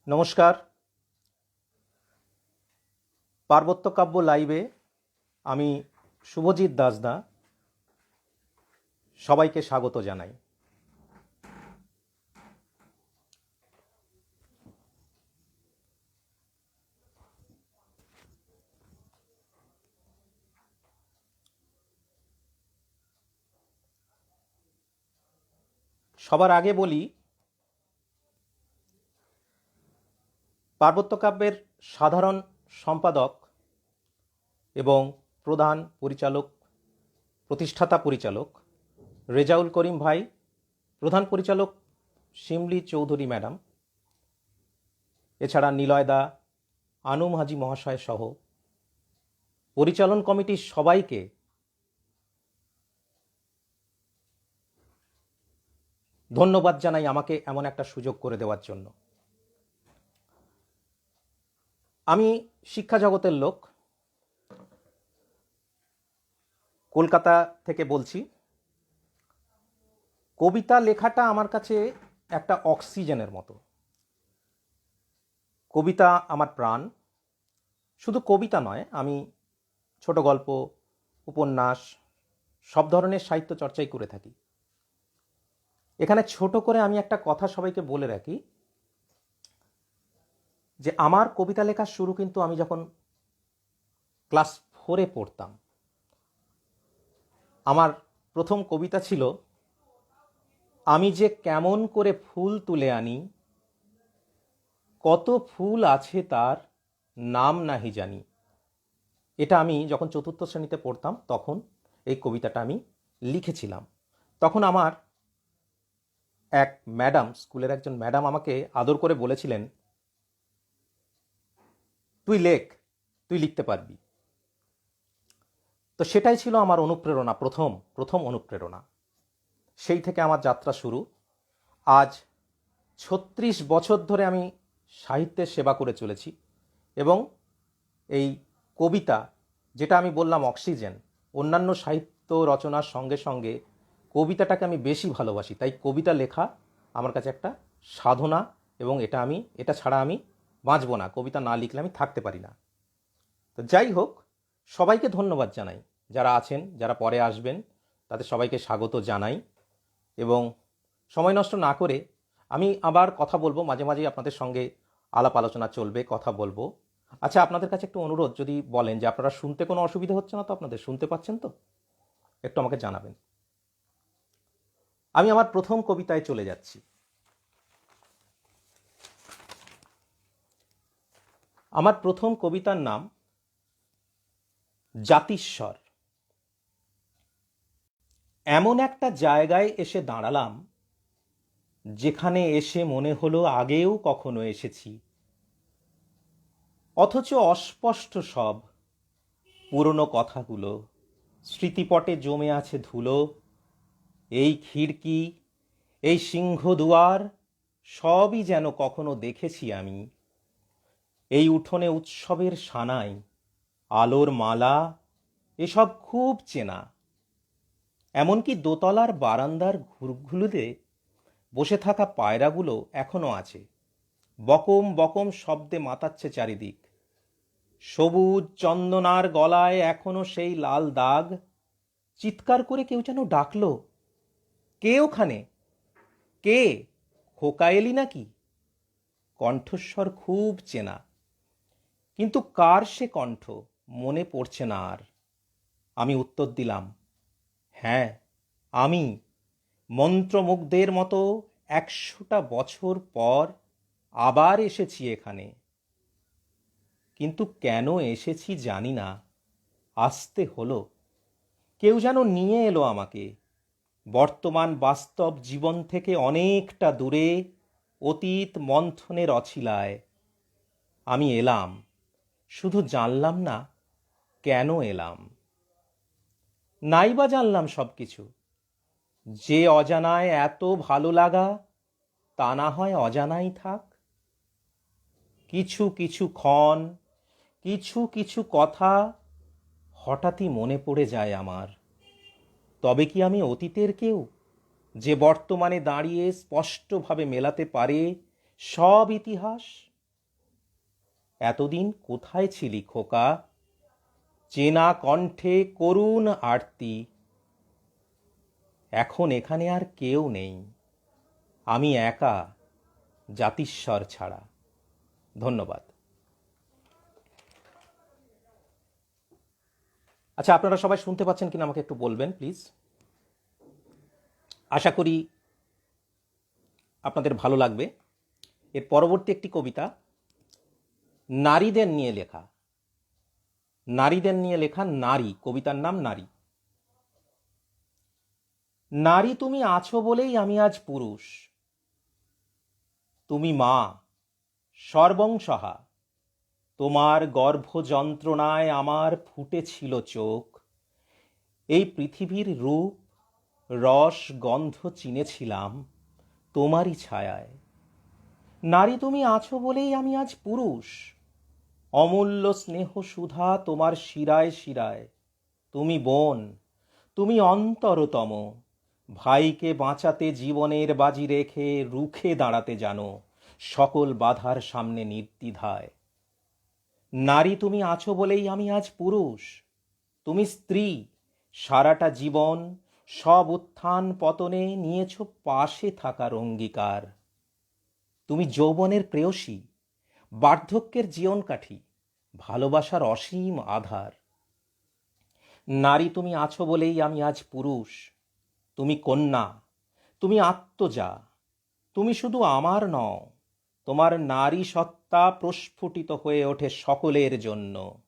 নমস্কার। পার্বত্য কাব্য লাইভে আমি শুভজিৎ দাসদা সবাইকে স্বাগত জানাই। সবার আগে বলি, পার্বত্য কাব্যের সাধারণ সম্পাদক এবং প্রধান পরিচালক, প্রতিষ্ঠাতা পরিচালক রেজাউল করিম ভাই, প্রধান পরিচালক শিমলি চৌধুরী ম্যাডাম, এছাড়া নিলয়দা, আনুম হাজি মহাশয় সহ পরিচালন কমিটির সবাইকে ধন্যবাদ জানাই আমাকে এমন একটা সুযোগ করে দেওয়ার জন্য। আমি শিক্ষা জগতের লোক, কলকাতা থেকে বলছি। কবিতা লেখাটা আমার কাছে একটা অক্সিজেনের মতো। কবিতা আমার প্রাণ। শুধু কবিতা নয়, আমি ছোট গল্প, উপন্যাস, সব ধরনের সাহিত্য চর্চাই করে থাকি। এখানে ছোট করে আমি একটা কথা সবাইকে বলে রাখি যে আমার কবিতা লেখার শুরু কিন্তু আমি যখন ক্লাস 4-এ পড়তাম। আমার প্রথম কবিতা ছিল, আমি যে কেমন করে ফুল তুলে আনি, কত ফুল আছে তার নাম নাহি জানি। এটা আমি যখন 4র্থ শ্রেণীতে পড়তাম তখন এই কবিতাটা আমি লিখেছিলাম। তখন আমার এক ম্যাডাম, স্কুলের একজন ম্যাডাম আমাকে আদর করে বলেছিলেন, তুই লেখ, তুই লিখতে পারবি। তো সেটাই ছিল আমার অনুপ্রেরণা, প্রথম অনুপ্রেরণা। সেই থেকে আমার যাত্রা শুরু। আজ 36 বছর ধরে আমি সাহিত্যের সেবা করে চলেছি এবং এই কবিতা, যেটা আমি বললাম অক্সিজেন, অন্যান্য সাহিত্য রচনার সঙ্গে সঙ্গে কবিতাটাকে আমি বেশি ভালোবাসি। তাই কবিতা লেখা আমার কাছে একটা সাধনা এবং এটা ছাড়া আমি বাঁচব না। কবিতা না লিখলে আমি থাকতে পারি না। তো যাই হোক, সবাইকে ধন্যবাদ জানাই, যারা আছেন, যারা পরে আসবেন, তাদের সবাইকে স্বাগত জানাই। এবং সময় নষ্ট না করে আমি আবার কথা বলবো, মাঝে মাঝে আপনাদের সঙ্গে আলাপ আলোচনা চলবে, কথা বলবো। আচ্ছা, আপনাদের কাছে একটু অনুরোধ, যদি বলেন যে আপনারা শুনতে কোনো অসুবিধা হচ্ছে না তো, আপনাদের শুনতে পাচ্ছেন তো, একটু আমাকে জানাবেন। আমি আমার প্রথম কবিতায় চলে যাচ্ছি। আমার প্রথম কবিতার নাম জাতিস্বর। এমন একটা জায়গায় এসে দাঁড়ালাম যেখানে এসে মনে হলো আগেও কখনো এসেছি, অথচ অস্পষ্ট সব পুরনো কথাগুলো স্মৃতিপটে জমে আছে ধুলো। এই খিড়কি, এই সিংহদুয়ার সবই যেন কখনো দেখেছি আমি। এই উঠোনে উৎসবের সানাই, আলোর মালা, এসব খুব চেনা। এমনকি দোতলার বারান্দার ঘুরঘুলিতে বসে থাকা পায়রাগুলো এখনো আছে, বকম বকম শব্দে মাতাচ্ছে চারিদিক। সবুজ চন্দনার গলায় এখনো সেই লাল দাগ। চিৎকার করে কেউ যেন ডাকলো, কে ওখানে, কে, খোকা এলি নাকি? কণ্ঠস্বর খুব চেনা, কিন্তু কার সে কণ্ঠ মনে পড়ছে না আর। আমি উত্তর দিলাম, হ্যাঁ আমি, মন্ত্রমুগ্ধের মতো 100টা বছর পর আবার এসেছি এখানে। কিন্তু কেন এসেছি জানি না, আসতে হলো। কেউ যেন নিয়ে এলো আমাকে বর্তমান বাস্তব জীবন থেকে অনেকটা দূরে, অতীত মন্থনের অছিলায়। আমি এলাম, শুধু জানলাম না কেন এলাম। নাইবা জানলাম সব কিছু, যে অজানায় এত ভালো লাগা, তা না হয় অজানাই থাক। কিছু কিছু ক্ষণ, কিছু কিছু কথা হঠাৎই মনে পড়ে যায় আমার। তবে কি আমি অতীতের কেউ, যে বর্তমানে দাঁড়িয়ে স্পষ্টভাবে মেলাতে পারে সব ইতিহাস? এতদিন কোথায় ছিলি খোকা? চেনা কণ্ঠে করুণ আরতি। এখন এখানে আর কেউ নেই, আমি একা, জাতিস্বর ছাড়া। ধন্যবাদ। আচ্ছা, আপনারা সবাই শুনতে পাচ্ছেন কিনা আমাকে একটু বলবেন প্লিজ। আশা করি আপনাদের ভালো লাগবে। এর পরবর্তী একটি কবিতা নারীদের নিয়ে লেখা। নারীদের নিয়ে লেখা নারী, কবিতার নাম নারী। নারী তুমি আছো বলেই আমি আজ পুরুষ। তুমি মা, সর্বংসহা। তোমার গর্ভ যন্ত্রণায় আমার ফুটেছিল চোখ। এই পৃথিবীর রূপ, রস, গন্ধ চিনেছিলাম তোমারই ছায়ায়। নারী তুমি আছো বলেই আমি আজ পুরুষ। অমূল্য স্নেহ সুধা তোমার শিরায় শিরায়। তুমি বোন, তুমি অন্তরতম। ভাইকে বাঁচাতে জীবনের বাজি রেখে রুখে দাঁড়াতে জানো সকল বাধার সামনে নির্দ্বিধায়। নারী তুমি আছো বলেই আমি আজ পুরুষ। তুমি স্ত্রী, সারাটা জীবন সব উত্থান পতনে নিয়েছ পাশে থাকার অঙ্গীকার। তুমি যৌবনের প্রেয়সী, বার্ধক্যের জীবনকাঠি, ভালোবাসার অসীম আধার। নারী তুমি আছো বলেই আমি আজ পুরুষ। তুমি কন্যা, তুমি আত্মজা, তুমি শুধু আমার নও। তোমার নারী সত্তা প্রস্ফুটিত হয়ে ওঠে সকলের জন্য।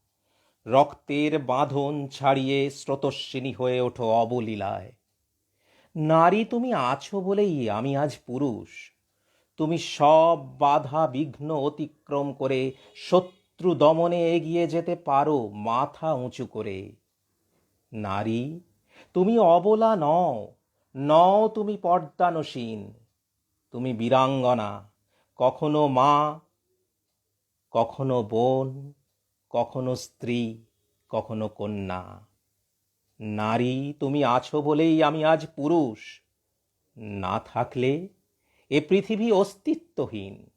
রক্তের বাঁধন ছাড়িয়ে স্রোতস্বিনী হয়ে ওঠো অবলীলায়। নারী তুমি আছো বলেই আমি আজ পুরুষ। তুমি সব বাধা বিঘ্ন অতিক্রম করে শত্রু দমনে এগিয়ে যেতে পারো মাথা উঁচু করে। নারী তুমি অবলা নও, নও তুমি পর্দানসীন। তুমি বীরাঙ্গনা, কখনো মা, কখনো বোন, কখনো স্ত্রী, কখনো কন্যা। নারী তুমি আছো বলেই আমি আজ পুরুষ। না থাকলে এ পৃথিবী অস্তিত্বহীন,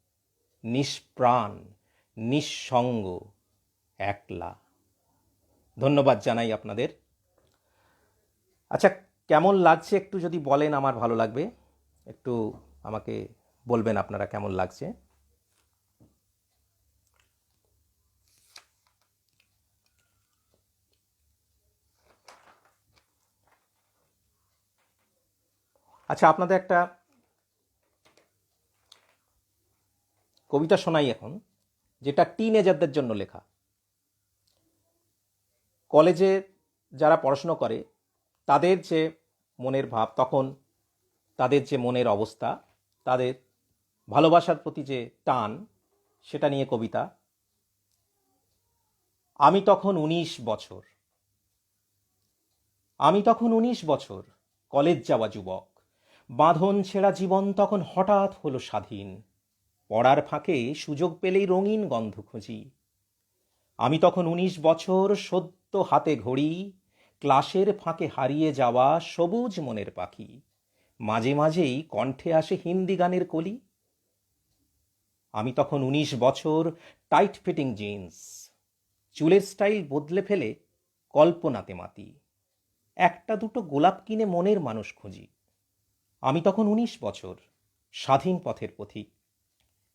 নিষ্প্রাণ, নিঃসঙ্গ, একলা। ধন্যবাদ জানাই আপনাদের। আচ্ছা, কেমন লাগছে একটু যদি বলেন আমার ভালো লাগবে। একটু আমাকে বলবেন আপনারা কেমন লাগছে। আচ্ছা, আপনাদের একটা কবিতা শোনাই এখন, যেটা টিনেজারদের জন্য লেখা। কলেজে যারা পড়াশুনো করে তাদের যে মনের ভাব, তখন তাদের যে মনের অবস্থা, তাদের ভালোবাসার প্রতি যে টান, সেটা নিয়ে কবিতা। আমি তখন 19 বছর। আমি তখন 19 বছর, কলেজ যাওয়া যুবক। বাঁধন ছেঁড়া জীবন তখন হঠাৎ হলো স্বাধীন। পড়ার ফাঁকে সুযোগ পেলেই রঙিন গন্ধ খুঁজি। আমি তখন 19 বছর, সদ্য হাতে ঘড়ি, ক্লাসের ফাঁকে হারিয়ে যাওয়া সবুজ মনের পাখি। মাঝে মাঝেই কণ্ঠে আসে হিন্দি গানের কলি। আমি তখন 19 বছর, টাইট ফিটিং জিন্স, চুলের স্টাইল বদলে ফেলে কল্পনাতে মাতি। একটা দুটো গোলাপ কিনে মনের মানুষ খুঁজি। আমি তখন 19 বছর, স্বাধীন পথের পথিক।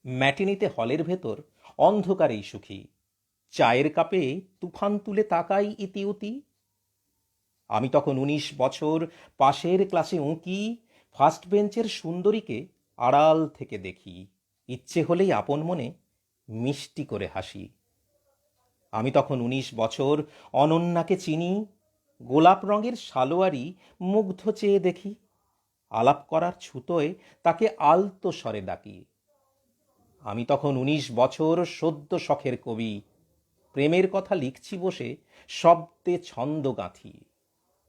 ম্যাটিনিতে হলের ভেতর অন্ধকারেই সুখী। চায়ের কাপে তুফান তুলে তাকাই ইতিউতি। আমি তখন 19 বছর, পাশের ক্লাসে উঁকি, ফার্স্ট বেঞ্চের সুন্দরীকে আড়াল থেকে দেখি। ইচ্ছে হলেই আপন মনে মিষ্টি করে হাসি। আমি তখন 19 বছর, অনন্যাকে চিনি, গোলাপ রঙের সালোয়ারি মুগ্ধ চেয়ে দেখি। আলাপ করার ছুতোয় তাকে আলতো স্বরে ডাকি। আমি তখন 19 বছর, সদ্য শখের কবি, প্রেমের কথা লিখছি বসে, শব্দে ছন্দ গাঁথি।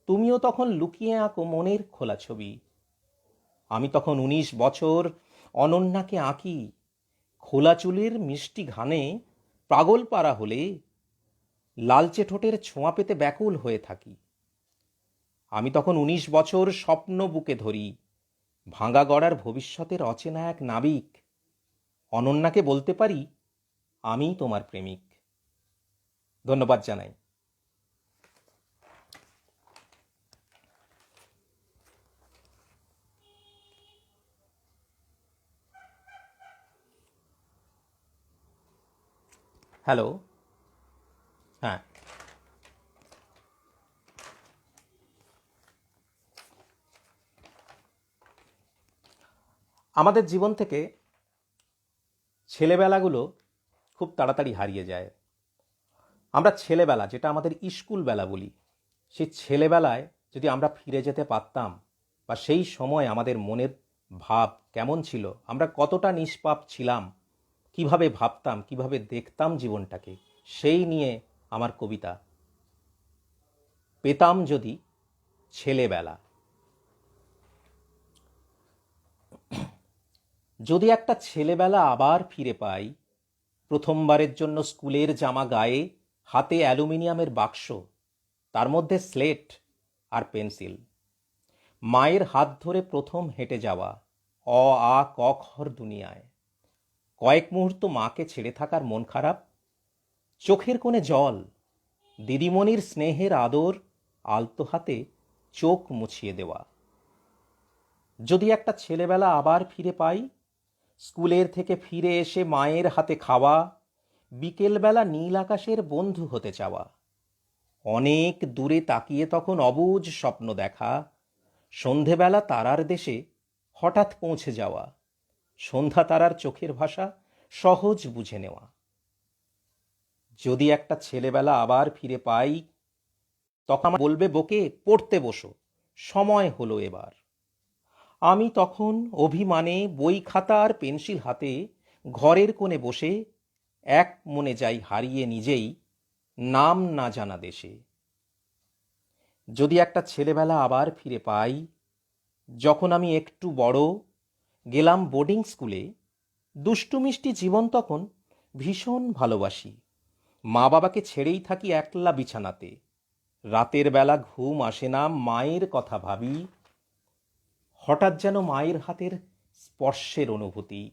তুমিও তখন লুকিয়ে আঁকো মনের খোলা ছবি। আমি তখন 19 বছর, অনন্যাকে আঁকি, খোলা চুলের মিষ্টি ঘানে পাগল পারা হলে লালচে ঠোঁটের ছোঁয়া পেতে ব্যাকুল হয়ে থাকি। আমি তখন 19 বছর, স্বপ্ন বুকে ধরি, ভাঙা গড়ার ভবিষ্যতের অচেনা এক নাবিক। অনন্যাকে বলতে পারি, আমি তোমার প্রেমিক। ধন্যবাদ জানাই। হ্যালো। হ্যাঁ, আমাদের জীবন থেকে ছেলেবেলাগুলো খুব তাড়াতাড়ি হারিয়ে যায়। আমরা ছেলেবেলা, যেটা আমাদের স্কুলবেলা বলি, সেই ছেলেবেলায় যদি আমরা ফিরে যেতে পারতাম, বা সেই সময় আমাদের মনের ভাব কেমন ছিল, আমরা কতটা নিষ্পাপ ছিলাম, কিভাবে ভাবতাম, কিভাবে দেখতাম জীবনটাকে, সেই নিয়ে আমার কবিতা, পেতাম যদি ছেলেবেলা। যদি একটা ছেলেবেলা আবার ফিরে পাই, প্রথমবারের জন্য স্কুলের জামা গায়ে, হাতে অ্যালুমিনিয়ামের বাক্স, তার মধ্যে স্লেট আর পেন্সিল, মায়ের হাত ধরে প্রথম হেঁটে যাওয়া অ আ ক খর দুনিয়ায়, কয়েক মুহূর্ত মাকে ছেড়ে থাকার মন খারাপ, চোখের কোণে জল, দিদিমণির স্নেহের আদর, আলতো হাতে চোখ মুছিয়ে দেওয়া। যদি একটা ছেলেবেলা আবার ফিরে পাই, স্কুলের থেকে ফিরে এসে মায়ের হাতে খাওয়া, বিকেলবেলা নীল আকাশের বন্ধু হতে চাওয়া, অনেক দূরে তাকিয়ে তখন অবুঝ স্বপ্ন দেখা, সন্ধেবেলা তারার দেশে হঠাৎ পৌঁছে যাওয়া, সন্ধ্যা তারার চোখের ভাষা সহজ বুঝে নেওয়া। যদি একটা ছেলেবেলা আবার ফিরে পাই, তখন বলবে বকে পড়তে বসো, সময় হলো এবার। আমি তখন অভিমানে বই খাতা আর পেন্সিল হাতে ঘরের কোণে বসে এক মনে যাই হারিয়ে নিজেই নাম না জানা দেশে। যদি একটা ছেলেবেলা আবার ফিরে পাই, যখন আমি একটু বড়, গেলাম বোর্ডিং স্কুলে, দুষ্টু মিষ্টি জীবন তখন ভীষণ ভালোবাসি, মা বাবাকে ছেড়েই থাকি একলা বিছানাতে, রাতের বেলা ঘুম আসে না, মায়ের কথা ভাবি, হঠাৎ যেন মায়ের হাতের স্পর্শের অনুভূতি,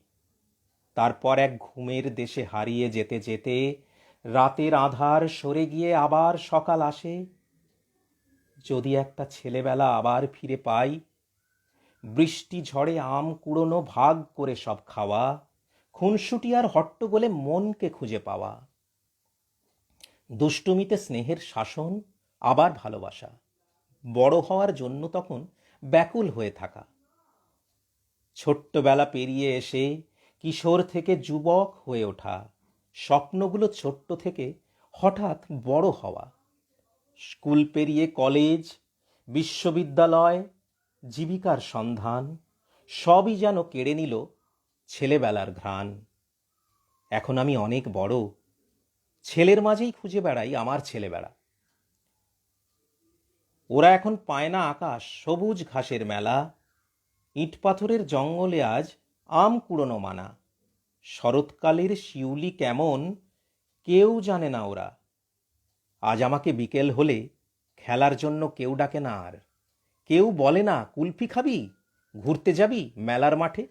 তারপর এক ঘুমের দেশে হারিয়ে যেতে যেতে রাতের আধার সরে গিয়ে আবার সকাল আসে। যদি একটা ছেলেবেলা আবার ফিরে পাই, বৃষ্টি ঝড়ে আম কুড়োনো ভাগ করে সব খাওয়া, খুনসুটি আর হট্টগোলে মনকে খুঁজে পাওয়া, দুষ্টুমিতে স্নেহের শাসন, আবার ভালোবাসা, বড় হওয়ার জন্য তখন ব্যাকুল হয়ে থাকা, ছোট্টবেলা পেরিয়ে এসে কিশোর থেকে যুবক হয়ে ওঠা, স্বপ্নগুলো ছোট্ট থেকে হঠাৎ বড় হওয়া, স্কুল পেরিয়ে কলেজ, বিশ্ববিদ্যালয়, জীবিকার সন্ধান, সবই যেন কেড়ে নিল ছেলেবেলার ঘ্রাণ। এখন আমি অনেক বড়, ছেলের মাঝেই খুঁজে বেড়াই আমার ছেলেবেলা। ওরা এখন পায় না আকাশ, সবুজ ঘাসের মেলা, ইট পাথরের জঙ্গলে আজ আম কুড়োনো মানা, শরৎকালের শিউলি কেমন কেউ জানে না ওরা। আজ আমাকে বিকেল হলে খেলার জন্য কেউ ডাকে না আর, কেউ বলে না কুলফি খাবি, ঘুরতে যাবি মেলার মাঠে,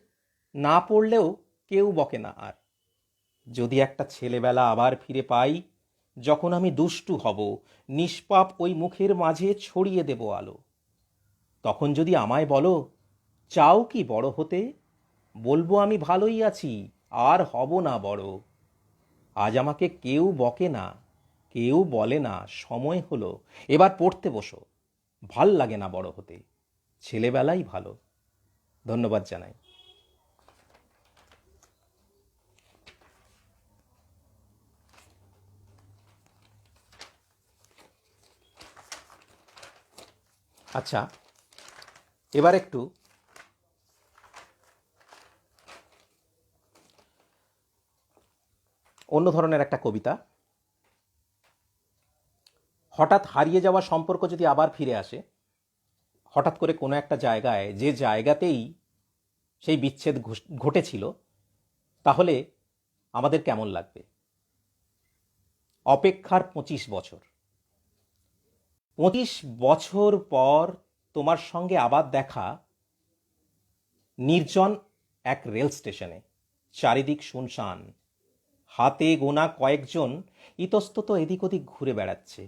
না পড়লেও কেউ বকে না আর। যদি একটা ছেলেবেলা আবার ফিরে পাই, যখন আমি দুষ্টু হব, নিষ্পাপ ওই মুখের মাঝে ছড়িয়ে দেব আলো, তখন যদি আমায় বলো চাও কি বড় হতে, বলবো আমি ভালোই আছি, আর হব না বড়। আজ আমাকে কেউ বকে না, কেউ বলে না সময় হলো এবার পড়তে বসো, ভাল লাগে না বড় হতে, ছেলেবেলাই ভালো। ধন্যবাদ জানাই। আচ্ছা, এবার একটু অন্য ধরনের একটা কবিতা। হঠাৎ হারিয়ে যাওয়া সম্পর্ক যদি আবার ফিরে আসে, হঠাৎ করে কোনো একটা জায়গায়, যে জায়গাতেই সেই বিচ্ছেদ ঘটেছিল, তাহলে আমাদের কেমন লাগবে? অপেক্ষার 25 বছর, 25 বছর পর তোমার সঙ্গে আবার দেখা, নির্জন এক রেল স্টেশনে, চারিদিক শুনশান, হাতে গোনা কয়েকজন ইতস্তত এদিক ওদিক ঘুরে বেড়াচ্ছে।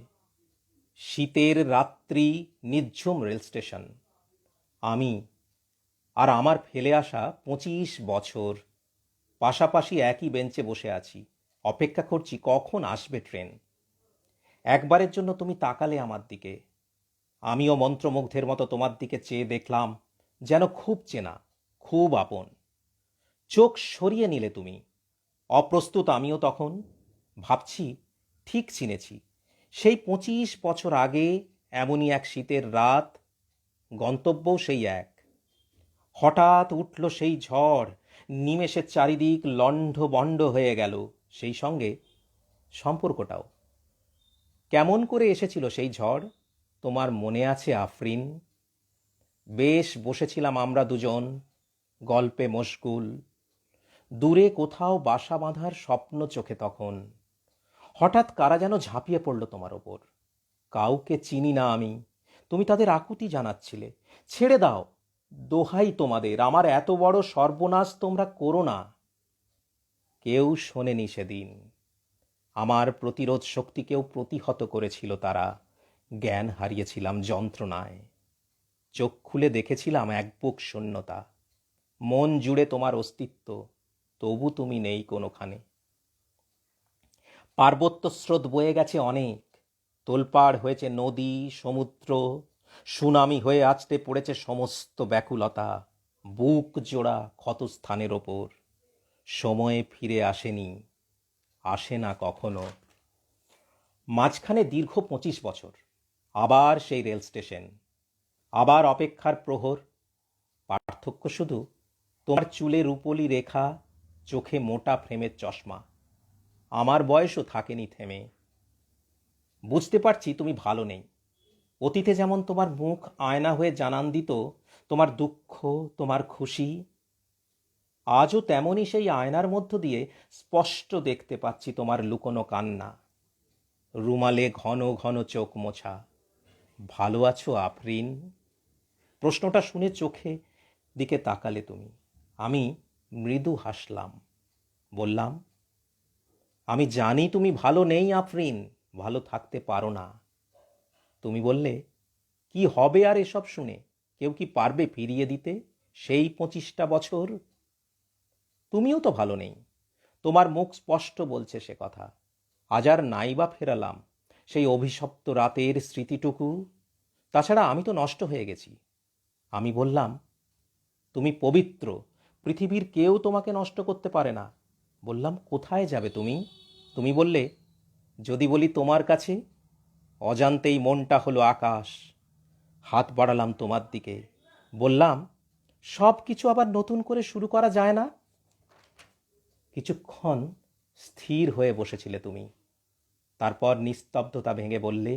শীতের রাত্রি, নিঝুম রেল স্টেশন। আমি আর আমার ফেলে আসা 25 বছর পাশাপাশি একই বেঞ্চে বসে আছি, অপেক্ষা করছি কখন আসবে ট্রেন। একবারের জন্য তুমি তাকালে আমার দিকে, আমিও মন্ত্রমুগ্ধের মতো তোমার দিকে চেয়ে দেখলাম, যেন খুব চেনা, খুব আপন। চোখ সরিয়ে নিলে তুমি, অপ্রস্তুত আমিও তখন। ভাবছি ঠিক চিনেছি, সেই 25 বছর আগে এমনই এক শীতের রাত, গন্তব্যও সেই এক। হঠাৎ উঠল সেই ঝড়, নিমেষের চারিদিক লণ্ডভণ্ড হয়ে গেল, সেই সঙ্গে সম্পর্কটাও। কেমন করে এসেছিল সেই ঝড়, তোমার মনে আছে আফরিন? বেশ বসেছিলাম আমরা দুজন, গল্পে মশগুল। দূরে কোথাও বাসা বাঁধার স্বপ্ন চোখে তখন। হঠাৎ কারা যেন ঝাঁপিয়ে পড়ল তোমার ওপর। কাউকে চিনি না আমি, তুমি তাদের আকুতি জানাচ্ছিলে, ছেড়ে দাও, দোহাই তোমাদের, আমার এত বড় সর্বনাশ তোমরা করো না। কেউ শোনেনি সেদিন। আমার প্রতিরোধ শক্তিকেও প্রতিহত করেছিল তারা। জ্ঞান হারিয়েছিলাম যন্ত্রণায়। চোখ খুলে দেখেছিলাম এক বুক শূন্যতা। মন জুড়ে তোমার অস্তিত্ব, তবু তুমি নেই কোনোখানে। পার্বত্য স্রোত বয়ে গেছে অনেক, তোলপাড় হয়েছে নদী সমুদ্র, সুনামি হয়ে আছড়ে পড়েছে সমস্ত ব্যাকুলতা বুক জোড়া ক্ষতস্থানের ওপর। সময়ে ফিরে আসেনি, আসে না কখনো। মাঝখানে দীর্ঘ 25 বছর, আবার সেই রেল স্টেশন, আবার অপেক্ষার প্রহর। পার্থক্য শুধু তোমার চুলে রূপলি রেখা, চোখে মোটা ফ্রেমের চশমা। আমার বয়সও থাকেনি থেমে। বুঝতে পারছি তুমি ভালো নেই। অতীতে যেমন তোমার মুখ আয়না হয়ে জানান দিত তোমার দুঃখ, তোমার খুশি, আজও তেমনই সেই আয়নার মধ্য দিয়ে স্পষ্ট দেখতে পাচ্ছি তোমার লুকোনো কান্না। রুমালে ঘন ঘন চোখ মোছা। ভালো আছো আফরিন? প্রশ্নটা শুনে চোখে দিকে তাকালে তুমি। আমি মৃদু হাসলাম, বললাম, আমি জানি তুমি ভালো নেই আফরিন, ভালো থাকতে পারো না। তুমি বললে, কি হবে আর এসব শুনে? কেউ কি পারবে ফিরিয়ে দিতে সেই 25টা বছর? তুমিও তো ভালো নেই, তোমার মুখ স্পষ্ট বলছে সে কথা। আজ আর নাইবা ফেরালাম সেই অভিশপ্ত রাতের স্মৃতিটুকু। তাছাড়া আমি তো নষ্ট হয়ে গেছি। আমি বললাম, তুমি পবিত্র, পৃথিবীর কেউ তোমাকে নষ্ট করতে পারে না। বললাম, কোথায় যাবে তুমি? তুমি বললে, যদি বলি তোমার কাছে। অজান্তেই মনটা হলো আকাশ। হাত বাড়ালাম তোমার দিকে, বললাম, সব কিছু আবার নতুন করে শুরু করা যায় না? কিছুক্ষণ স্থির হয়ে বসেছিলে তুমি, তারপর নিস্তব্ধতা ভেঙে বললে,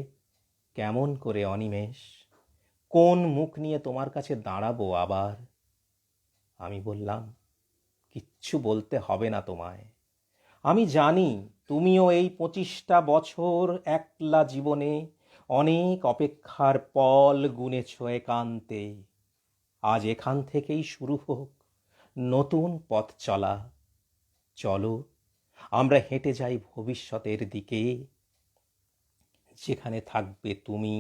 কেমন করে অনিমেষ? কোন মুখ নিয়ে তোমার কাছে দাঁড়াবো আবার? আমি বললাম, কিচ্ছু বলতে হবে না তোমায়। আমি জানি তুমিও এই 25টা বছর একলা জীবনে অনেক অপেক্ষার পল গুনেছ একান্তে। আজ এখান থেকেই শুরু হোক নতুন পথ চলা। চলো আমরা হেঁটে যাই ভবিষ্যতের দিকে, যেখানে থাকবে তুমি,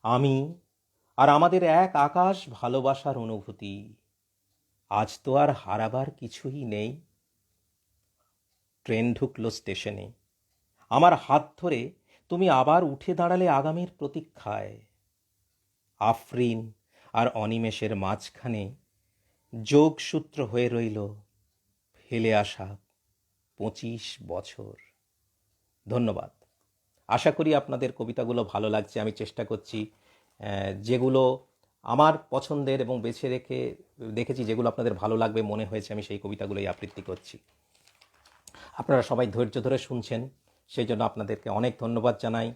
আমি, আর আমাদের এক আকাশ ভালোবাসার অনুভূতি। আজ তো আর হারাবার কিছুই নেই। ট্রেন ঢুকলো স্টেশনে। আমার হাত ধরে তুমি আবার উঠে দাঁড়ালে আগামীর প্রতীক্ষায়। আফরিন আর অনিমেষের মাঝখানে যোগসূত্র হয়ে রইল ফেলে আসা 25 বছর। ধন্যবাদ। আশা করি আপনাদের কবিতাগুলো ভালো লাগছে। আমি চেষ্টা করছি যেগুলো আমার পছন্দের এবং বেছে রেখে দেখেছি যেগুলো আপনাদের ভালো লাগবে মনে হয়েছে, আমি সেই কবিতাগুলোই আবৃত্তি করছি। আপনারা সবাই ধৈর্য ধরে শুনছেন, সেই জন্য আপনাদেরকে অনেক ধন্যবাদ জানাই।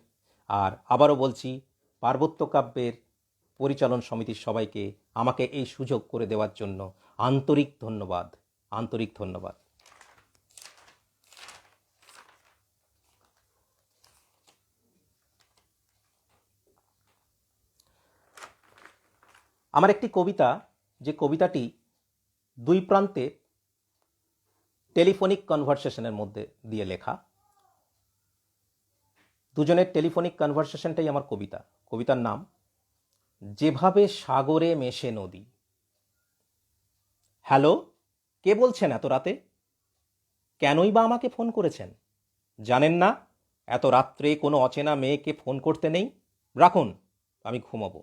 আর আবারও বলছি, পার্বত্য কাব্যের পরিচালন সমিতির সবাইকে আমাকে এই সুযোগ করে দেওয়ার জন্য আন্তরিক ধন্যবাদ, আন্তরিক ধন্যবাদ। আমার একটি কবিতা, যে কবিতাটি দুই প্রান্তে টেলিফোনিক কনভারসেশনের মধ্যে দিয়ে লেখা। দুজনের টেলিফোনিক কনভারসেশনটাই আমার কবিতা। কবিতার নাম যেভাবে সাগরে মেশে নদী। হ্যালো, কে বলছেন এত রাতে? কেনই বা আমাকে ফোন করেছেন? জানেন না এত রাত্রে কোনো অচেনা মেয়েকে ফোন করতে নেই? রাখুন, আমি ঘুমাবো।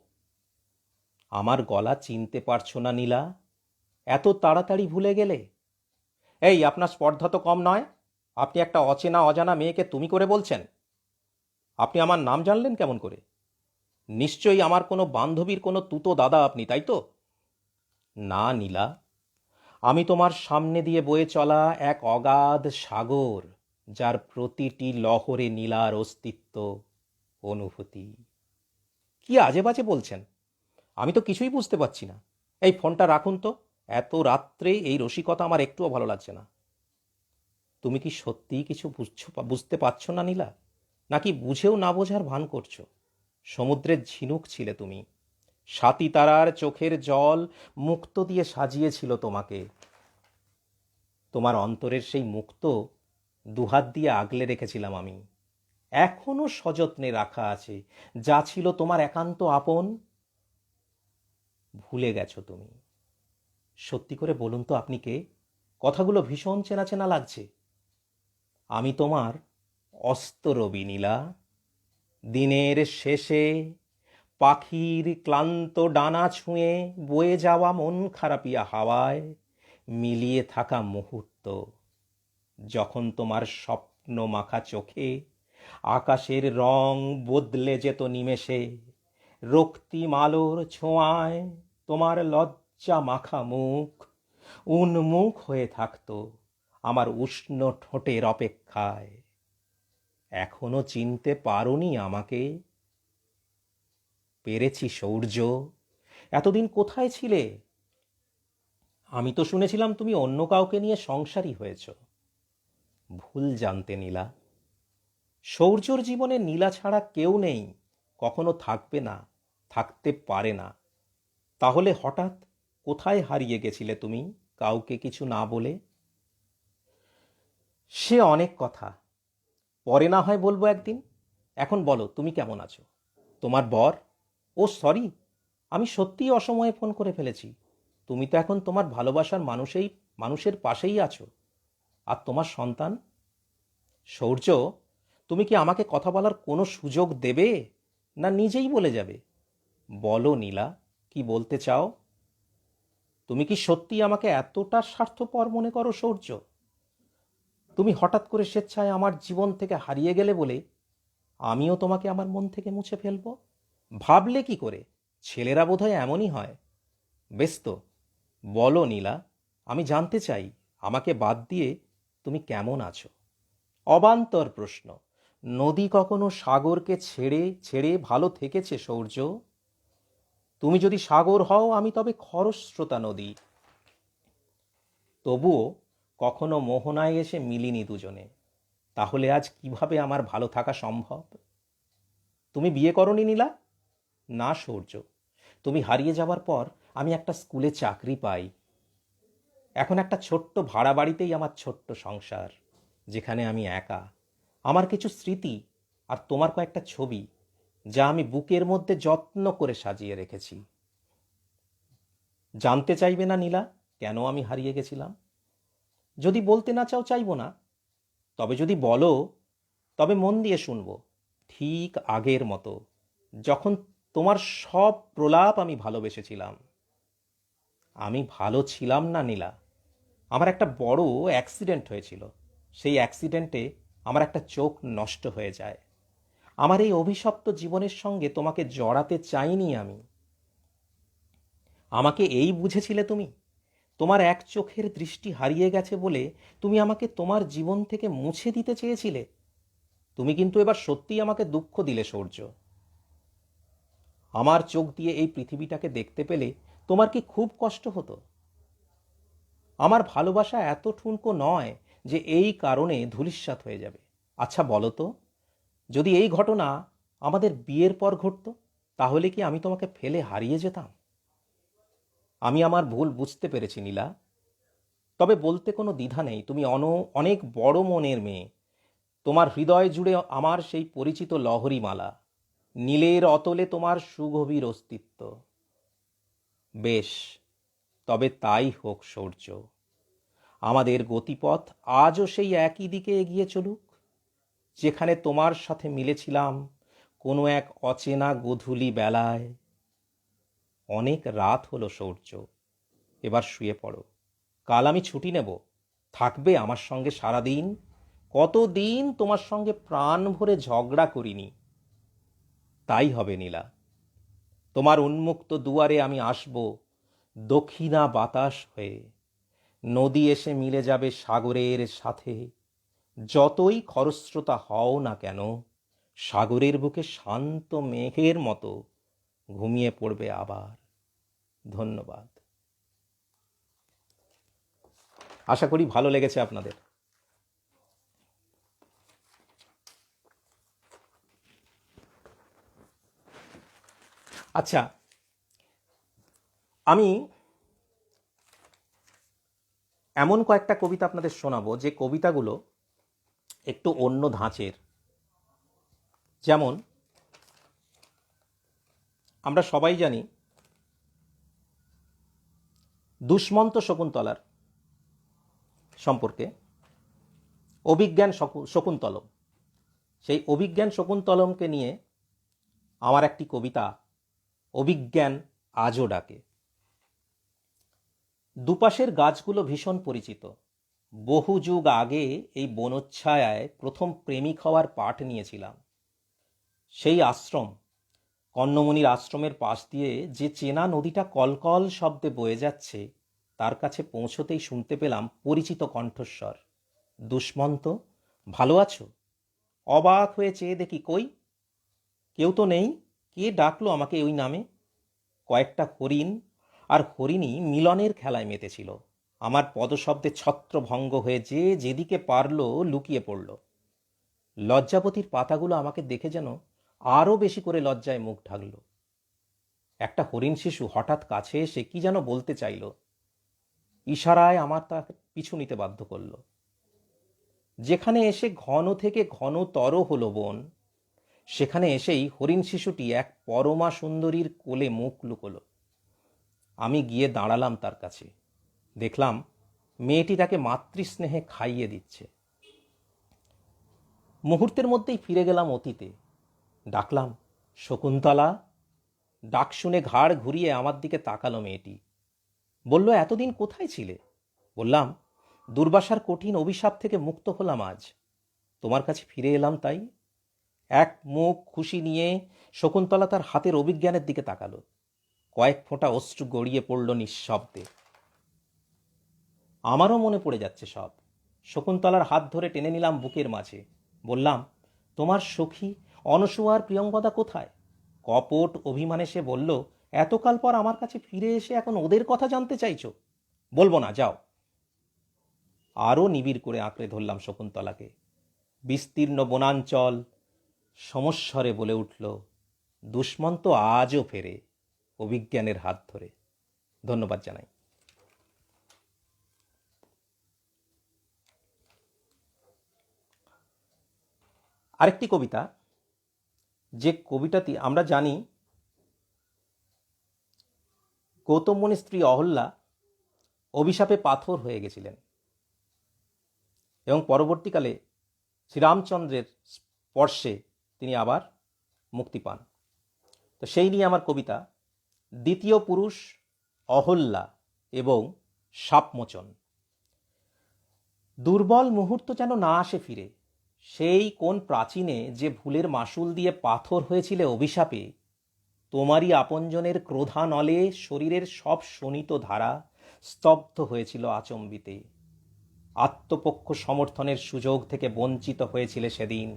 আমার গলা চিনতে পারছো না নীলা? এত তাড়াতাড়ি ভুলে গেলে? এই, আপনার স্পর্ধা তো কম নয়। আপনি একটা অচেনা অজানা মেয়েকে তুমি করে বলছেন। আপনি আমার নাম জানলেন কেমন করে? নিশ্চয়ই আমার কোনো বান্ধবীর কোনো তুতো দাদা আপনি, তাই তো? না নীলা, আমি তোমার সামনে দিয়ে বয়ে চলা এক অগাধ সাগর, যার প্রতিটি লহরে নীলার অস্তিত্ব, অনুভূতি। কি আজে বাজে বলছেন? আমি তো কিছুই বুঝতে পারছি না। এই ফোনটা রাখুন তো। এত রাত্রে এই রসিকতা আমার একটুও ভালো লাগছে না। তুমি কি সত্যিই কিছু বুঝতে পারছো না নীলা? নাকি বুঝেও না বোঝার ভান করছো? সমুদ্রের ঝিনুক ছিলে তুমি। স্বাতী তারার চোখের জল মুক্তো দিয়ে সাজিয়েছিল তোমাকে। তোমার অন্তরের সেই মুক্তো দুহাত দিয়ে আগলে রেখেছিলাম আমি। এখনো সযত্নে রাখা আছে। যা ছিল তোমার একান্ত আপন, ভুলে গেছো তুমি। সত্যি করে বলুন তো, আপনি কে? কথাগুলো ভীষণ চেনা চেনা লাগছে। আমি তোমার অস্তরবি নীলা। দিনের শেষে পাখির ক্লান্ত ডানা ছুঁয়ে বয়ে যাওয়া মন খারাপিয়া হাওয়ায় মিলিয়ে থাকা মুহূর্ত, যখন তোমার স্বপ্ন মাখা চোখে আকাশের রং বদলে যেত নিমেষে, রক্তিম আলোর ছোঁয়ায় তোমার লজ্জা মাখা মুখ উন্মুখ হয়ে থাকতো আমার উষ্ণ ঠোঁটের অপেক্ষায়। এখনো চিনতে পারোনি আমাকে? পেরেছি সূর্য। এতদিন কোথায় ছিলে? আমি তো শুনেছিলাম তুমি অন্য কাউকে নিয়ে সংসারী হয়েছ। ভুল জানতে নীলা। সৌর্যর জীবনে নীলা ছাড়া কেউ নেই, কখনো থাকবে না, থাকতে পারে না। তাহলে হঠাৎ কোথায় হারিয়ে গেছিলে তুমি, কাউকে কিছু না বলে? সে অনেক কথা, পরে না হয় বলবো একদিন। এখন বলো, তুমি কেমন আছো? তোমার বর? ও সরি, আমি সত্যিই অসময়ে ফোন করে ফেলেছি। তুমি তো এখন তোমার ভালোবাসার মানুষের পাশেই আছো। আর তোমার সন্তান? সৌর্য, তুমি কি আমাকে কথা বলার কোনো সুযোগ দেবে, না নিজেই বলে যাবে? বলো নীলা, কি বলতে চাও? তুমি কি সত্যি আমাকে এতটা স্বার্থপর মনে করো সৌর্য? তুমি হঠাৎ করে স্বেচ্ছায় আমার জীবন থেকে হারিয়ে গেলে বলে আমিও তোমাকে আমার মন থেকে মুছে ফেলবো? ভাবলে কি করে? ছেলেরা বোধহয় এমনই হয়। বেশ তো, বলো নীলা, আমি জানতে চাই আমাকে বাদ দিয়ে তুমি কেমন আছো। অবান্তর প্রশ্ন। নদী কখনো সাগরকে ছেড়ে ছেড়ে ভালো থেকেছে সৌর্য? তুমি যদি সাগর হও, আমি তবে খরস্রোতা নদী। তবুও কখনো মোহনায় এসে মিলিনি দুজনে। তাহলে আজ কিভাবে আমার ভালো থাকা সম্ভব? তুমি বিয়ে করনি নীলা? না সূর্য, তুমি হারিয়ে যাবার পর আমি একটা স্কুলে চাকরি পাই। এখন একটা ছোট্ট ভাড়া বাড়িতেই আমার ছোট্ট সংসার, যেখানে আমি একা। আমার কিছু স্মৃতি আর তোমার কয়েকটা ছবি, যা আমি বুকের মধ্যে যত্ন করে সাজিয়ে রেখেছি। জানতে চাইবে না নীলা, কেন আমি হারিয়ে গেছিলাম? যদি বলতে না চাও, চাইবো না। তবে যদি বলো, তবে মন দিয়ে শুনবো। ঠিক আগের মতো, যখন তোমার সব প্রলাপ আমি ভালোবেসেছিলাম। আমি ভালো ছিলাম না নীলা। আমার একটা বড় অ্যাক্সিডেন্ট হয়েছিল। সেই অ্যাক্সিডেন্টে আমার একটা চোখ নষ্ট হয়ে যায়। আমার এই অভিশপ্ত জীবনের সঙ্গে তোমাকে জড়াতে চাইনি আমি। আমাকে এই বুঝেছিলে তুমি? তোমার এক চোখের দৃষ্টি হারিয়ে গেছে বলে তুমি আমাকে তোমার জীবন থেকে মুছে দিতে চেয়েছিলে। তুমি কিন্তু এবার সত্যিই আমাকে দুঃখ দিলে সৌর্য। আমার চোখ দিয়ে এই পৃথিবীটাকে দেখতে পেলে তোমার কি খুব কষ্ট হতো? আমার ভালোবাসা এত ঠুনকো নয় যে এই কারণে ধূলিসাৎ হয়ে যাবে। আচ্ছা বলো তো, যদি এই ঘটনা আমাদের বিয়ের পর ঘটতো, তাহলে কি আমি তোমাকে ফেলে হারিয়ে যেতাম? আমি আমার ভুল বুঝতে পেরেছি নীলা। তবে বলতে কোনো দ্বিধা নেই, তুমি অনেক বড় মনের মেয়ে। তোমার হৃদয় জুড়ে আমার সেই পরিচিত লহরীমালা, নীলের অতলে তোমার সুগভীর অস্তিত্ব। বেশ, তবে তাই হোক সূর্য। আমাদের গতিপথ আজও সেই একই দিকে এগিয়ে চলুক, যেখানে তোমার সাথে মিলেছিলাম কোনো এক অচেনা গোধূলি বেলায়। অনেক রাত হলো সূর্য, এবার শুয়ে পড়ো। কাল আমি ছুটি নেব, থাকবে আমার সঙ্গে সারাদিন। কতদিন তোমার সঙ্গে প্রাণ ভরে ঝগড়া করিনি। তাই হবে নীলা, তোমার উন্মুক্ত দুয়ারে আমি আসব দক্ষিণা বাতাস হয়ে। নদী এসে মিলে যাবে সাগরের সাথে। যতই খরস্রোতা হও না কেন, সাগরের বুকে শান্ত মেঘের মতো ঘুমিয়ে পড়বে আবার। ধন্যবাদ। আশা করি ভালো লেগেছে আপনাদের। আচ্ছা, আমি এমন কয়েকটা কবিতা আপনাদের শোনাবো যে কবিতাগুলো একটু অন্য ধাঁচের। যেমন আমরা সবাই জানি দুষ্মন্ত শকুন্তলার সম্পর্কে, অভিজ্ঞান শকুন্তলম। সেই অভিজ্ঞান শকুন্তলমকে নিয়ে আমার একটি কবিতা, অভিজ্ঞান আজও ডাকে। দুপাশের গাছগুলো ভীষণ পরিচিত। বহু যুগ আগে এই বনচ্ছায়ায় প্রথম প্রেমিক হওয়ার পাঠ নিয়েছিলাম। সেই আশ্রম, কর্ণমণির আশ্রমের পাশ দিয়ে যে চেনা নদীটা কলকল শব্দে বয়ে যাচ্ছে, তার কাছে পৌঁছতেই শুনতে পেলাম পরিচিত কণ্ঠস্বর। দুষ্মন্ত, ভালো আছো? অবাক হয়ে চেয়ে দেখি, কই কেউ তো নেই। কে ডাকলো আমাকে ওই নামে? কয়েকটা হরিণ আর হরিণী মিলনের খেলায় মেতেছিল। আমার পদশব্দে ছত্রভঙ্গ হয়ে যে যেদিকে পারল লুকিয়ে পড়ল। লজ্জাবতীর পাতাগুলো আমাকে দেখে যেন আরও বেশি করে লজ্জায় মুখ ঢাকল। একটা হরিণ শিশু হঠাৎ কাছে এসে কি যেন বলতে চাইল। ইশারায় আমার তাকে পিছু নিতে বাধ্য করল। যেখানে এসে ঘন থেকে ঘনতর হলো বন, সেখানে এসেই হরিণ শিশুটি এক পরমা সুন্দরীর কোলে মুখ লুকোলো। আমি গিয়ে দাঁড়ালাম তার কাছে। দেখলাম মেয়েটি তাকে মাতৃস্নেহে খাইয়ে দিচ্ছে। মুহূর্তের মধ্যেই ফিরে গেলাম অতীতে। ডাকলাম, শকুন্তলা। ডাক শুনে ঘাড় ঘুরিয়ে আমার দিকে তাকালো মেয়েটি। বলল, এতদিন কোথায় ছিলে? বললাম, দুর্বাসার কঠিন অভিশাপ থেকে মুক্ত হলাম আজ, তোমার কাছে ফিরে এলাম তাই। এক মুখ খুশি নিয়ে শকুন্তলা তার হাতের অভিজ্ঞানের দিকে তাকালো। কয়েক ফোঁটা অশ্রু গড়িয়ে পড়ল নিঃশব্দে। আমারও মনে পড়ে যাচ্ছে সব। শকুন্তলার হাত ধরে টেনে নিলাম বুকের মাঝে। বললাম, তোমার সখী অনসূয়ার প্রিয়ঙ্গদা কোথায়? কপট অভিমানে সে বলল, এতকাল পর আমার কাছে ফিরে এসে এখন ওদের কথা জানতে চাইছো? বলবো না, যাও। আরও নিবিড় করে আঁকড়ে ধরলাম শকুন্তলাকে। বিস্তীর্ণ বনাঞ্চল সমস্বরে বলে উঠল, দুষ্মন্ত আজও ফেরে অভিজ্ঞানের হাত ধরে। ধন্যবাদ জানাই। আরেকটি কবিতা, যে কবিতাটি আমরা জানি গৌতম মুনির স্ত্রী অহল্যা অভিশাপে পাথর হয়ে গেছিলেন এবং পরবর্তীকালে শ্রীরামচন্দ্রের স্পর্শে তিনি আবার মুক্তি পান। তো সেই নিয়ে আমার কবিতা, দ্বিতীয় পুরুষ, অহল্যা এবং সাপমোচন। দুর্বল মুহূর্ত যেন না আসে ফিরে। সেই কোন প্রাচীনে যে ভুলের মাসুল দিয়ে পাথর হয়েছিলে অভিশাপে, তোমারই আপনজনের ক্রোধানলে শরীরের সব শোণিত ধারা স্তব্ধ হয়েছিল আচম্বিতে। আত্মপক্ষ সমর্থনের সুযোগ থেকে বঞ্চিত হয়েছিলে সেদিন।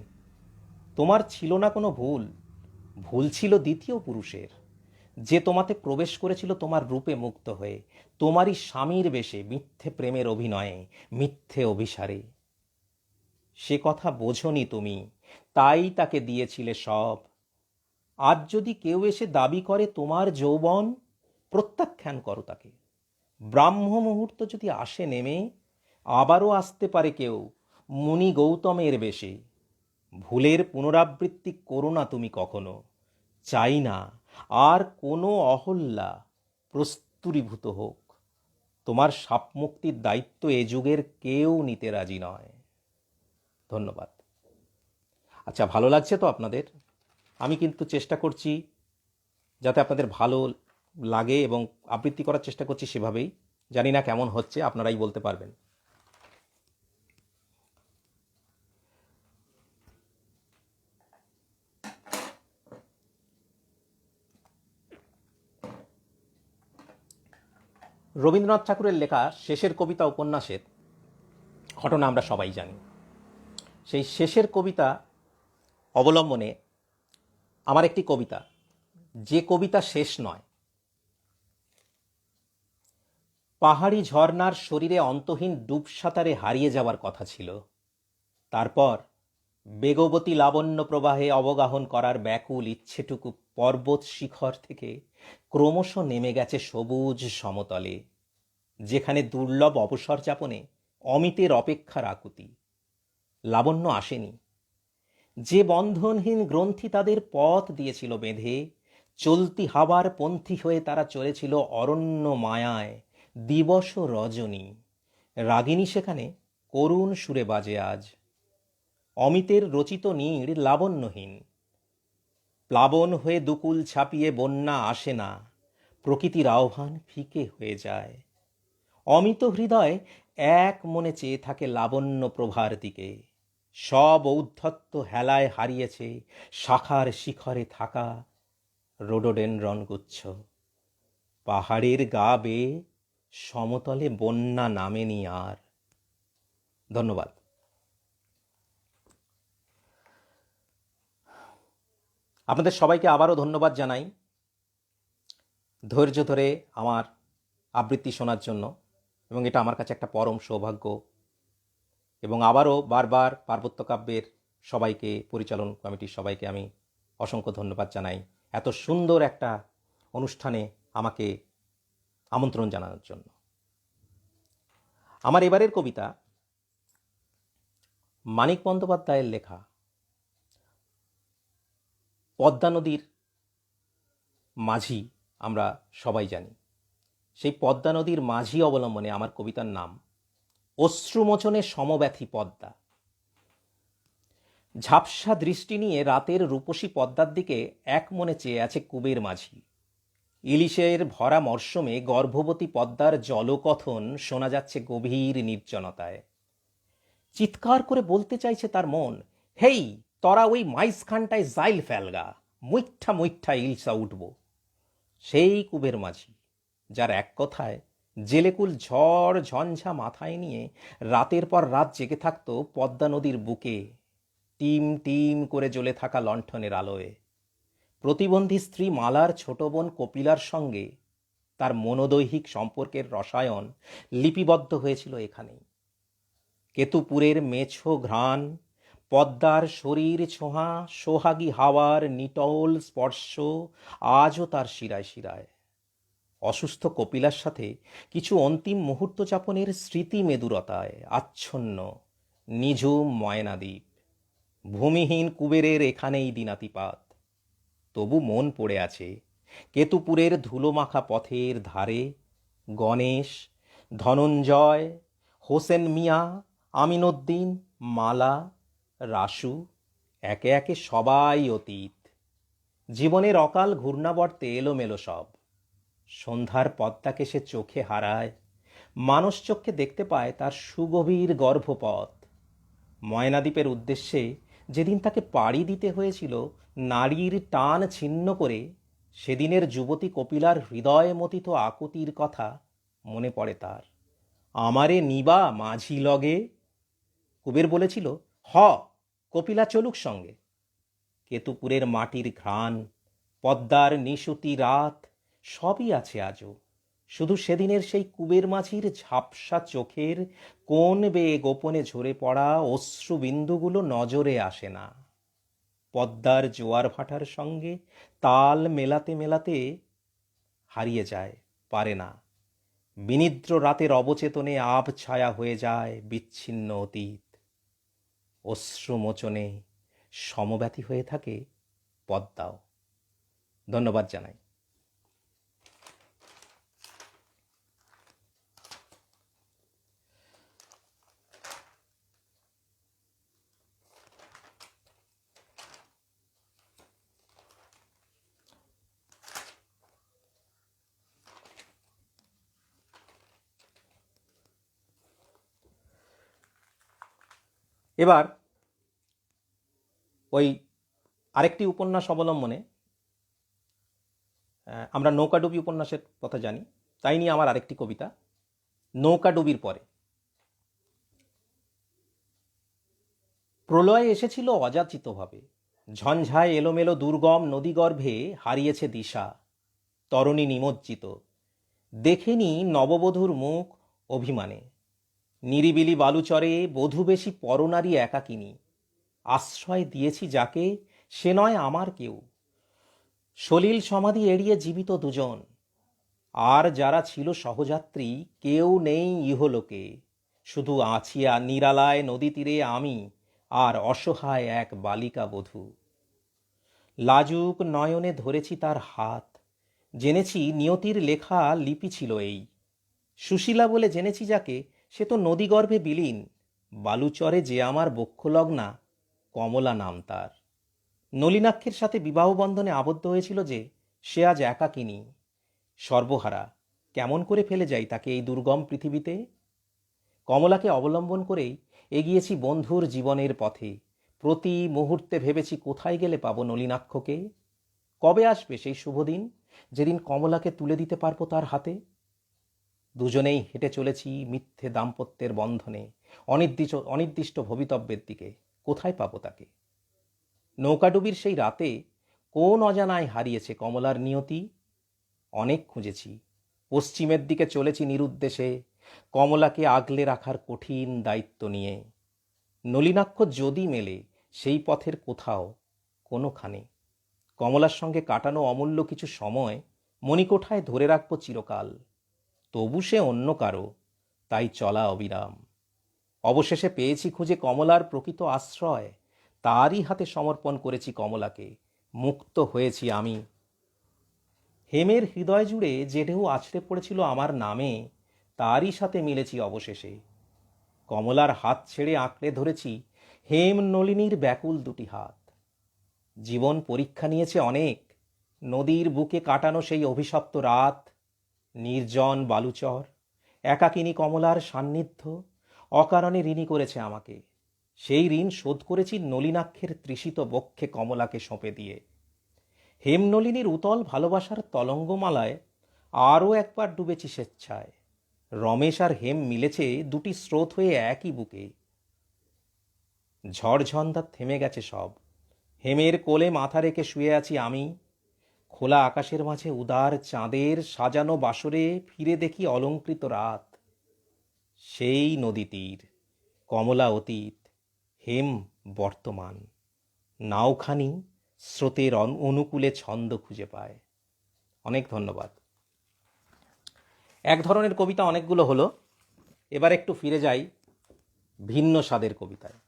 তোমার ছিল না কোনো ভুল, ভুল ছিল দ্বিতীয় পুরুষের, যে তোমাতে প্রবেশ করেছিল তোমার রূপে মুক্ত হয়ে, তোমারই স্বামীর বেশে, মিথ্যে প্রেমের অভিনয়ে, মিথ্যে অভিসারে। সে কথা বোঝনি তুমি, তাই তাকে দিয়েছিলে সব। আজ যদি কেউ এসে দাবি করে তোমার যৌবন, প্রত্যাখ্যান করো তাকে। ব্রাহ্ম মুহূর্ত যদি আসে নেমে, আবারও আসতে পারে কেউ মুনি গৌতমের বেশে। ভুলের পুনরাবৃত্তি করো না তুমি কখনো, চাই না আর কোনো অহল্যা প্রস্তুরীভূত হোক। তোমার সাপ মুক্তির দায়িত্ব এ যুগের কেউ নিতে রাজি নয়। ধন্যবাদ। আচ্ছা, ভালো লাগছে তো আপনাদের? আমি কিন্তু চেষ্টা করছি যাতে আপনাদের ভালো লাগে এবং আবৃত্তি করার চেষ্টা করছি সেভাবেই। জানি না কেমন হচ্ছে, আপনারাই বলতে পারবেন। রবীন্দ্রনাথ ঠাকুরের লেখা শেষের কবিতা উপন্যাসের ঘটনা আমরা সবাই জানি। সেই শেষের কবিতা অবলম্বনে আমার একটি কবিতা, যে কবিতা শেষ নয়। পাহাড়ি ঝর্ণার শরীরে অন্তহীন ডুবসাঁতারে হারিয়ে যাওয়ার কথা ছিল, তারপর বেগবতী লাবণ্য প্রবাহে অবগাহন করার ব্যাকুল ইচ্ছেটুকু পর্বত শিখর থেকে ক্রমশ নেমে গেছে সবুজ সমতলে, যেখানে দুর্লভ অবসর যাপনে অমিতের অপেক্ষার আকুতি। লাবণ্য আসেনি। যে বন্ধনহীন গ্রন্থি তাদের পথ দিয়েছিল বেঁধে, চলতি হাওয়ার পন্থী হয়ে তারা চলেছিল অরণ্য মায়ায় দিবস রজনী। রাগিনী সেখানে করুণ সুরে বাজে আজ। অমিতের রচিত নীড় লাবণ্যহীন। প্লাবন হয়ে দুকুল ছাপিয়ে বন্যা আসে না, প্রকৃতির আহ্বান ফিকে হয়ে যায়। অমিত হৃদয় এক মনে চেয়ে থাকে লাবণ্য প্রভার দিকে। সব ঔদ্ধত্য হেলায় হারিয়েছে শাখার শিখরে থাকা রোডোডেনড্রন গুচ্ছ। পাহাড়ের গা বেয়ে সমতলে বন্যা নামেনি আর। ধন্যবাদ। আপনাদের সবাইকে আবারও ধন্যবাদ জানাই ধৈর্য ধরে আমার আবৃত্তি শোনার জন্য, এবং এটা আমার কাছে একটা পরম সৌভাগ্য। এবং আবারও বারবার পার্বত্য কাব্যের সবাইকে, পরিচালন কমিটির সবাইকে আমি অসংখ্য ধন্যবাদ জানাই এত সুন্দর একটা অনুষ্ঠানে আমাকে আমন্ত্রণ জানানোর জন্য। আমার এবারের কবিতা মানিক বন্দ্যোপাধ্যায়ের লেখা পদ্মা নদীর মাঝি। আমরা সবাই জানি সেই পদ্মা নদীর মাঝি অবলম্বনে আমার কবিতার নাম অশ্রুমোচনে সমব্যথী পদ্মা। ঝাপসা দৃষ্টি নিয়ে রাতের রূপসী পদ্মার দিকে এক মনে চেয়ে আছে কুবের মাঝি। ইলিশের ভরা মরশুমে গর্ভবতী পদ্মার জলকথন শোনা যাচ্ছে গভীর নির্জনতায়। চিৎকার করে বলতে চাইছে তার মন, হেই তরা ওই মাইজখানটায় জাইল ফেলগা, মুইঠা মুইঠা ইলসা উঠব। সেই কুবের মাঝি, যার এক কথায় জেলেকুল ঝড় ঝঞ্ঝা মাথায় নিয়ে রাতের পর রাত জেগে থাকতো পদ্মা নদীর বুকে টিম টিম করে জ্বলে থাকা লণ্ঠনের আলোয়। প্রতিবন্ধী স্ত্রী মালার ছোট বোন কপিলার সঙ্গে তার মনোদৈহিক সম্পর্কের রসায়ন লিপিবদ্ধ হয়েছিল এখানেই। কেতুপুরের মেছো ঘ্রাণ, পদ্মার শরীর ছোঁয়া, সোহাগী হাওয়ার নিটল স্পর্শ আজও তার শিরায় শিরায়। অসুস্থ কপিলার সাথে কিছু অন্তিম মুহূর্ত যাপনের স্মৃতি মেদুরতায় আচ্ছন্ন নিঝুম ময়নাদ্বীপ। ভূমিহীন কুবেরের এখানেই দিনাতিপাত। তবু মন পড়ে আছে কেতুপুরের ধুলোমাখা পথের ধারে গণেশ, ধনঞ্জয়, হোসেন মিয়া, আমিনউদ্দিন, মালা, রাসু, একে একে সবাই অতীত। জীবনের অকাল ঘূর্ণাবর্তে এলোমেলো সব। সন্ধ্যার পদ্মাকে সে চোখে হারায়, মানস চক্ষে দেখতে পায় তার সুগভীর গর্ভপথ। ময়নাদ্বীপের উদ্দেশ্যে যেদিন তাকে পাড়ি দিতে হয়েছিল নারীর টান ছিন্ন করে, সেদিনের যুবতী কপিলার হৃদয় মথিত আকুতির কথা মনে পড়ে তার। আমারে নিবা মাঝি লগে, কুবের বলেছিল, হ কপিলা চলুক সঙ্গে। কেতুপুরের মাটির ঘ্রাণ, পদ্মার নিশুতি রাত সবই আছে আজও, শুধু সেদিনের সেই কুবের মাঝির ঝাপসা চোখের কোন বেয়ে গোপনে ঝরে পড়া অশ্রুবিন্দুগুলো নজরে আসে না। পদ্মার জোয়ার ভাটার সঙ্গে তাল মেলাতে মেলাতে হারিয়ে যায়, পারে না। বিনিদ্র রাতের অবচেতনে আব ছায়া হয়ে যায় বিচ্ছিন্ন অতীত, অশ্রুমোচনে সমব্যথী হয়ে থাকে পদ্মাও। ধন্যবাদ জানাই। এবার ওই আরেকটি উপন্যাস অবলম্বনে, আমরা নৌকাডুবি উপন্যাসের কথা জানি, তাই নিয়ে আমার আরেকটি কবিতা, নৌকাডুবির পরে। প্রলয় এসেছিল অযাচিতভাবে, ঝঞ্ঝায় এলোমেলো দুর্গম নদীগর্ভে হারিয়েছে দিশা, তরণী নিমজ্জিত, দেখেনি নববধূর মুখ অভিমানে, নিরিবিলি বালুচরে বধূবেশী পরনারী একাকিনী, আশ্রয় দিয়েছি যাকে সে নয় আমার কেউ, সলিল সমাধি এড়িয়ে জীবিত দুজন, আর যারা ছিল সহযাত্রী কেউ নেই ইহলোকে, শুধু আছি নিরালায় নদী তীরে আমি আর অসহায় এক বালিকা বধূ। লাজুক নয়নে ধরেছি তার হাত, জেনেছি নিয়তির লেখা লিপি ছিল এই, সুশীলা বলে জেনেছি যাকে সে তো নদীগর্ভে বিলীন, বালুচরে যে আমার বক্ষলগ্না কমলা নাম তার। নলিনাক্ষের সাথে বিবাহ বন্ধনে আবদ্ধ হয়েছিল যে সে আজ একাকিনী, সর্বহারা, কেমন করে ফেলে যাই তাকে এই দুর্গম পৃথিবীতে। কমলাকে অবলম্বন করেই এগিয়েছি বন্ধুর জীবনের পথে, প্রতি মুহূর্তে ভেবেছি কোথায় গেলে পাবো নলিনাক্ষকে, কবে আসবে সেই শুভদিন যেদিন কমলাকে তুলে দিতে পারবো তার হাতে। দুজনেই হেঁটে চলেছি মিথ্যে দাম্পত্যের বন্ধনে, অনির্দিষ্ট ভবিতব্যের দিকে, কোথায় পাবো তাকে। নৌকাডুবির সেই রাতে কোন অজানায় হারিয়েছে কমলার নিয়তি, অনেক খুঁজেছি, পশ্চিমের দিকে চলেছি নিরুদ্দেশে, কমলাকে আগলে রাখার কঠিন দায়িত্ব নিয়ে। নলিনাক্ষ যদি মেলে সেই পথের কোথাও কোনোখানে, কমলার সঙ্গে কাটানো অমূল্য কিছু সময় মণিকোঠায় ধরে রাখবো চিরকাল, তবু সে অন্য কারো, তাই চলা অবিরাম। অবশেষে পেয়েছি খুঁজে কমলার প্রকৃত আশ্রয়, তারই হাতে সমর্পণ করেছি কমলাকে, মুক্ত হয়েছি আমি। হেমের হৃদয় জুড়ে যে ঢেউ আছড়ে পড়েছিল আমার নামে, তারই সাথে মিলেছি অবশেষে। কমলার হাত ছেড়ে আঁকড়ে ধরেছি হেম নলিনীর ব্যাকুল দুটি হাত। জীবন পরীক্ষা নিয়েছে অনেক, নদীর বুকে কাটানো সেই অভিশপ্ত রাত, নির্জন বালুচর, একাকিনী কমলার সান্নিধ্য অকারণে ঋণী করেছে আমাকে। সেই ঋণ শোধ করেছি নলিনাক্ষের তৃষিত বক্ষে কমলাকে সঁপে দিয়ে। হেমনলিনীর উতল ভালোবাসার তলঙ্গমালায় আরও একবার ডুবেছি স্বেচ্ছায়। রমেশ আর হেম মিলেছে দুটি স্রোত হয়ে একই বুকে। ঝড়ঝঞ্ঝা থেমে গেছে সব, হেমের কোলে মাথা রেখে শুয়ে আছি আমি। খোলা আকাশের মাঝে উদার চাঁদের সাজানো বাসরে ফিরে দেখি অলঙ্কৃত রাত। সেই নদী তীর, কমলা অতীত, হেম বর্তমান, নাওখানি স্রোতের অনুকূলে ছন্দ খুঁজে পায়। অনেক ধন্যবাদ। এক ধরনের কবিতা অনেকগুলো হলো, এবার একটু ফিরে যাই ভিন্ন স্বাদের কবিতায়।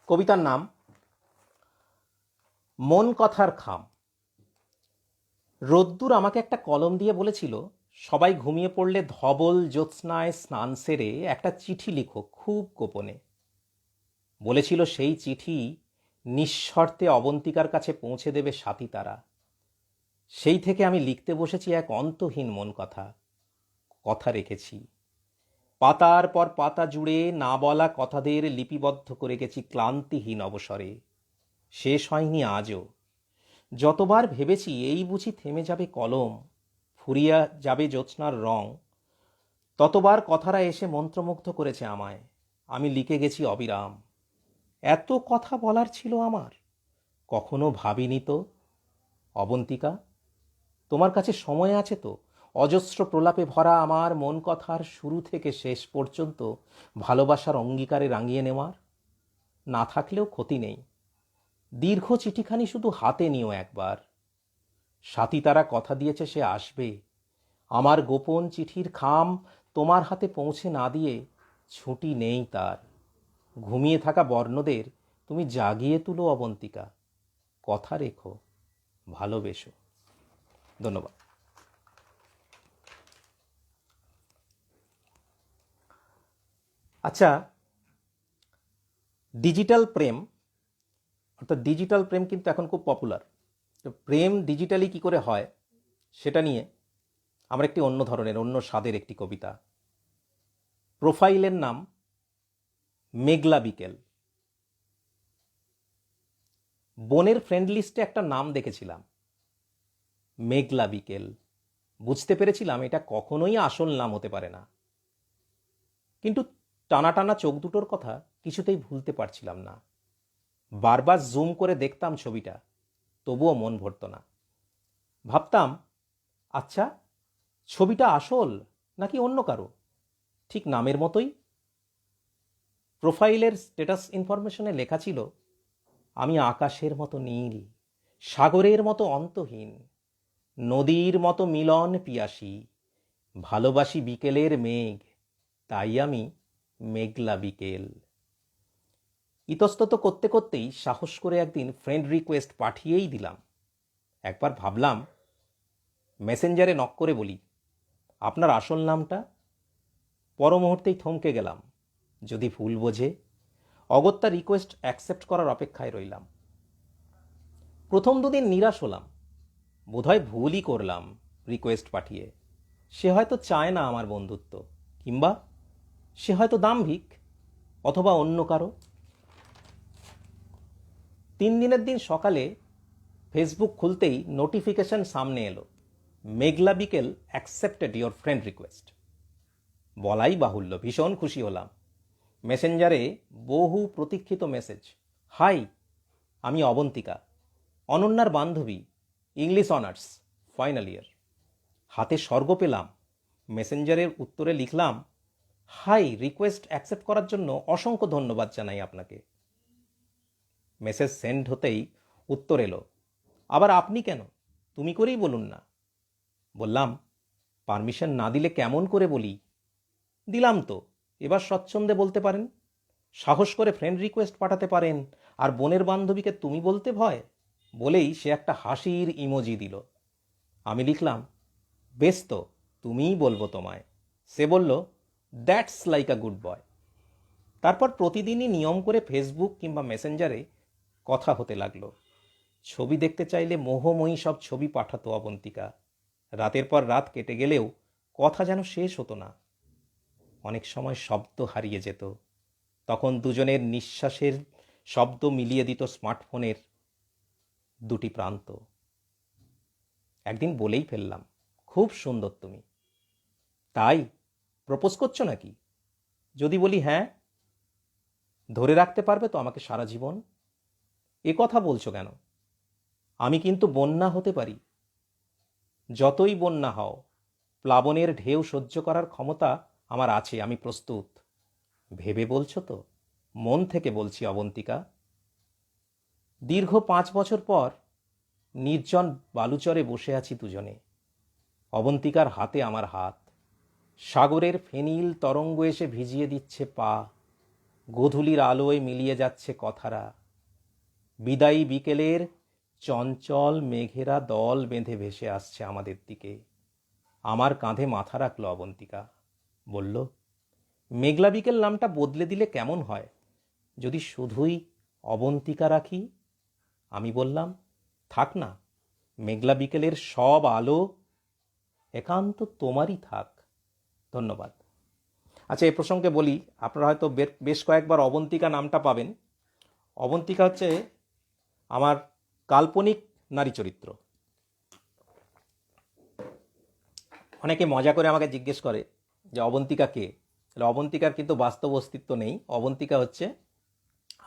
কবিতার নাম মন কথার খাম। রোদ্দুর আমাকে একটা কলম দিয়ে বলেছিল, সবাই ঘুমিয়ে পড়লে ধবল জ্যোৎস্নায় স্নান সেরে একটা চিঠি লিখো খুব গোপনে। বলেছিল সেই চিঠি নিঃশর্তে অবন্তিকার কাছে পৌঁছে দেবে স্বাতী তারা। সেই থেকে আমি লিখতে বসেছি এক অন্তহীন মন কথা। কথা রেখেছি, পাতার পর পাতা জুড়ে না বলা কথাদের লিপিবদ্ধ করে গেছি ক্লান্তিহীন অবসরে। শেষ হয়নি আজও। যতবার ভেবেছি এই বুঝি থেমে যাবে কলম, ফুরিয়া যাবে জ্যোৎস্নার রং, ততবার কথারা এসে মন্ত্রমুগ্ধ করেছে আমায়, আমি লিখে গেছি অবিরাম। এত কথা বলার ছিল আমার, কখনো ভাবিনি তো। অবন্তিকা, তোমার কাছে সময় আছে তো অজস্র প্রলাপে ভরা আমার মন কথার শুরু থেকে শেষ পর্যন্ত ভালোবাসার অঙ্গীকারে রাঙিয়ে নেওয়ার? না থাকলেও ক্ষতি নেই, দীর্ঘ চিঠিখানি শুধু হাতে নিও একবার। সাথী তারা কথা দিয়েছে সে আসবে, আমার গোপন চিঠির খাম তোমার হাতে পৌঁছে না দিয়ে ছুটি নেই তার। ঘুমিয়ে থাকা বর্ণদের তুমি জাগিয়ে তুলো অবন্তিকা, কথা রেখো, ভালোবেসো। ধন্যবাদ। আচ্ছা, ডিজিটাল প্রেম, অর্থাৎ ডিজিটাল প্রেম কিন্তু এখন খুব পপুলার। তো প্রেম ডিজিটালি কি করে হয় সেটা নিয়ে আমার একটি অন্য ধরনের, অন্য স্বাদের একটি কবিতা। প্রোফাইলের নাম মেঘলা বিকেল। বোনের ফ্রেন্ড লিস্টে একটা নাম দেখেছিলাম, মেঘলা বিকেল। বুঝতে পেরেছিলাম এটা কখনোই আসল নাম হতে পারে না, কিন্তু টানা টানা চোখ দুটোর কথা কিছুতেই ভুলতে পারছিলাম না। বারবার জুম করে দেখতাম ছবিটা, তবুও মন ভরত না। ভাবতাম, আচ্ছা ছবিটা আসল নাকি অন্য কারো, ঠিক নামের মতোই। প্রোফাইলের স্ট্যাটাস ইনফরমেশনে লেখা ছিল, আমি আকাশের মতো নীল, সাগরের মতো অন্তহীন, নদীর মতো মিলন পিয়াসী, ভালোবাসি বিকেলের মেঘ, তাই আমি মেঘলা বিকেল। ইতস্তত করতে করতেই সাহস করে একদিন ফ্রেন্ড রিকোয়েস্ট পাঠিয়েই দিলাম। একবার ভাবলাম মেসেঞ্জারে নক করে বলি, আপনার আসল নামটা? পর মুহূর্তেই থমকে গেলাম, যদি ভুল বোঝে। অগত্যা রিকোয়েস্ট অ্যাকসেপ্ট করার অপেক্ষায় রইলাম। প্রথম দুদিন নিরাশ হলাম, বোধহয় ভুলই করলাম রিকোয়েস্ট পাঠিয়ে। সে হয়তো চায় না আমার বন্ধুত্ব, কিংবা সে হয়তো দাম্ভিক, অথবা অন্য কারো। 3 দিনের দিন সকালে ফেসবুক খুলতেই নোটিফিকেশন সামনে এলো, মেঘলা বিকেল অ্যাকসেপ্টেড ইয়োর ফ্রেন্ড রিকোয়েস্ট। বলাই বাহুল্য, ভীষণ খুশি হলাম। মেসেঞ্জারে বহু প্রতীক্ষিত মেসেজ, হাই আমি অবন্তিকা, অনন্যার বান্ধবী, ইংলিশ অনার্স, ফাইনাল ইয়ার। হাতে স্বর্গ পেলাম। মেসেঞ্জারের উত্তরে লিখলাম, হাই, রিকোয়েস্ট অ্যাকসেপ্ট করার জন্য অসংখ্য ধন্যবাদ জানাই আপনাকে। মেসেজ সেন্ড হতেই উত্তর এলো, আবার আপনি কেন, তুমি করেই বলুন না। বললাম, পারমিশন না দিলে কেমন করে বলি? দিলাম তো, এবার স্বচ্ছন্দে বলতে পারেন। সাহস করে ফ্রেন্ড রিকোয়েস্ট পাঠাতে পারেন, আর বোনের বান্ধবীকে তুমি বলতে ভয়? বলেই সে একটা হাসির ইমোজি দিল। আমি লিখলাম, বেশ তো, তুমিই বলবো তোমায়। সে বলল, that's like a good boy. তারপর প্রতিদিনই নিয়ম করে ফেসবুক কিংবা মেসেঞ্জারে কথা হতে লাগলো। ছবি দেখতে চাইলে মোহময়ী সব ছবি পাঠাতো অবন্তিকা। রাতের পর রাত কেটে গেলেও কথা যেন শেষ হতো না। অনেক সময় শব্দ হারিয়ে যেত, তখন দুজনের নিঃশ্বাসের শব্দ মিলিয়ে দিত স্মার্টফোনের দুটি প্রান্ত। একদিন বলেই ফেললাম, খুব সুন্দর তুমি। তাই প্রপোজ করছো নাকি? যদি বলি হ্যাঁ, ধরে রাখতে পারবে তো আমাকে সারা জীবন? এ কথা বলছো কেন? আমি কিন্তু বন্যা হতে পারি। যতই বন্যা হও, প্লাবনের ঢেউ সহ্য করার ক্ষমতা আমার আছে, আমি প্রস্তুত। ভেবে বলছো তো? মন থেকে বলছি অবন্তিকা। দীর্ঘ 5 বছর পর নির্জন বালুচরে বসে আছি দুজনে। অবন্তিকার হাতে আমার হাত। সাগরের ফেনিল তরঙ্গ এসে ভিজিয়ে দিচ্ছে পা। গোধূলির আলোয় মিলিয়ে যাচ্ছে কথারা। বিদায়ী বিকেলের চঞ্চল মেঘেরা দল বেঁধে ভেসে আসছে আমাদের দিকে। আমার কাঁধে মাথা রাখল অবন্তিকা, বলল, মেঘলা বিকেল নামটা বদলে দিলে কেমন হয়, যদি শুধুই অবন্তিকা রাখি? আমি বললাম, থাক না, মেঘলা বিকেলের সব আলো একান্ত তোমারই থাক। ধন্যবাদ। আচ্ছা, এ প্রসঙ্গে বলি, আপনারা হয়তো বেশ কয়েকবার অবন্তিকা নামটা পাবেন। অবন্তিকা হচ্ছে আমার কাল্পনিক নারী চরিত্র। অনেকে মজা করে আমাকে জিজ্ঞেস করে যে অবন্তিকা কে, তাহলে অবন্তিকার কিন্তু বাস্তব অস্তিত্ব নেই। অবন্তিকা হচ্ছে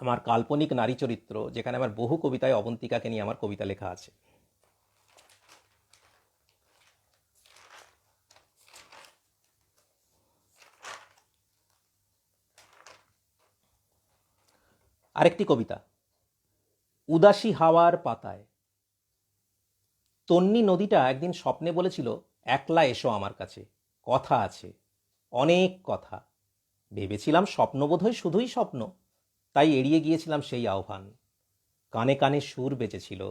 আমার কাল্পনিক নারী চরিত্র, যেখানে আমার বহু কবিতায় অবন্তিকাকে নিয়ে আমার কবিতা লেখা আছে। আরেকটি কবিতা, উদাসী হাওয়ার পাতায়। তন্নি নদীটা একদিন স্বপ্নে বলেছিল, একলা এসো আমার কাছে, কথা আছে, অনেক কথা। ভেবেছিলাম স্বপ্ন বোধহয় শুধুই স্বপ্ন, তাই এড়িয়ে গিয়েছিলাম সেই আহ্বান। কানে কানে সুর বেজেছিল,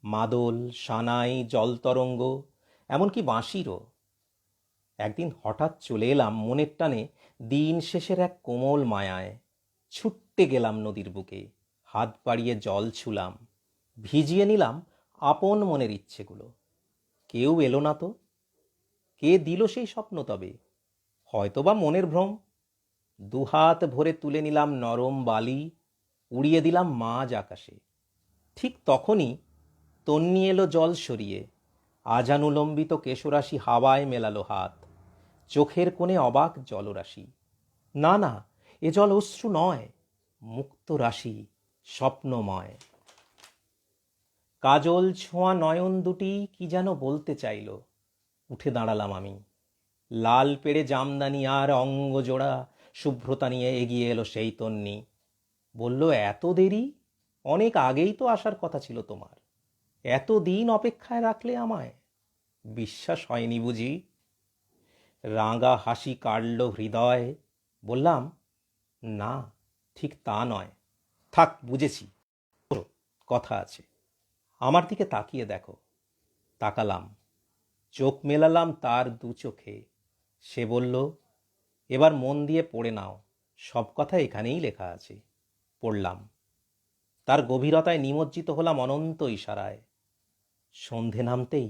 মাদল, সানাই, জলতরঙ্গ, এমনকি বাঁশিরও। একদিন হঠাৎ চলে এলাম মনের টানে দিন শেষের এক কোমল মায়ায়। ছুট্টে গেলাম নদীর বুকে, হাত বাড়িয়ে জল ছুলাম, ভিজিয়ে নিলাম আপন মনের ইচ্ছেগুলো। কেউ এলো না তো, কে দিল সেই স্বপ্ন তবে? হয়তোবা মনের ভ্রম। দুহাত ভরে তুলে নিলাম নরম বালি, উড়িয়ে দিলাম মাঝ আকাশে। ঠিক তখনই তন্নি এলো জল সরিয়ে, আজানুলম্বিত কেশরাশি হাওয়ায় মেলালো হাত। চোখের কোণে অবাক জলরাশি। না না, এ জল অশ্রু নয়, মুক্ত রাশি, স্বপ্নময়। কাজল ছোঁয়া নয়ন দুটি কি যেন বলতে চাইল। উঠে দাঁড়ালাম আমি। লাল পেড়ে জামদানি আর অঙ্গ জোড়া শুভ্রতা নিয়ে এগিয়ে এলো সেই তন্নি। বলল, এত দেরি? অনেক আগেই তো আসার কথা ছিল তোমার। এত দিন অপেক্ষায় রাখলে আমায়। বিশ্বাস হয়নি বুঝি? রাঙা হাসি কাড়ল হৃদয়। বললাম, না, ঠিক তা নয়। থাক, বুঝেছি, কথা আছে। আমার দিকে তাকিয়ে দেখো। তাকালাম, চোখ মেলালাম তার দু চোখে। সে বলল, এবার মন দিয়ে পড়ে নাও, সব কথা এখানেই লেখা আছে। পড়লাম। তার গভীরতায় নিমজ্জিত হলাম অনন্ত ইশারায়। সন্ধে নামতেই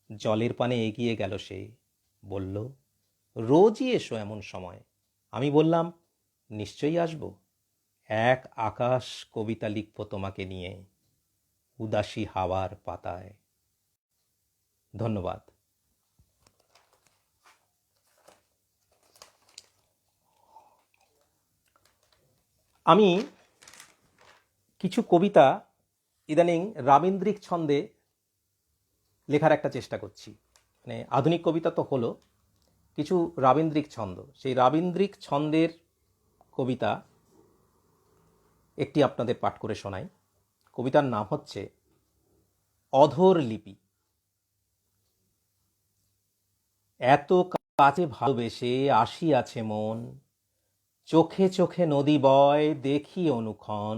জলের পানে এগিয়ে গেল সে। বলল, রোজই এসো এমন সময়। আমি বললাম, নিশ্চয়ই আসব। এক আকাশ কবিতা লিখব তোমাকে নিয়ে, উদাসী হাওয়ার পাতায়। ধন্যবাদ। আমি কিছু কবিতা ইদানিং রাবীন্দ্রিক ছন্দে লেখার একটা চেষ্টা করছি। মানে আধুনিক কবিতা তো হলো, কিছু রাবীন্দ্রিক ছন্দ, সেই রাবীন্দ্রিক ছন্দের কবিতা একটি আপনাদের পাঠ করে শোনাই। কবিতার নাম হচ্ছে অধর লিপি। এত কাছে ভালোবেসে আসিয়াছে মন, চোখে চোখে নদী বয় দেখি অনুক্ষণ।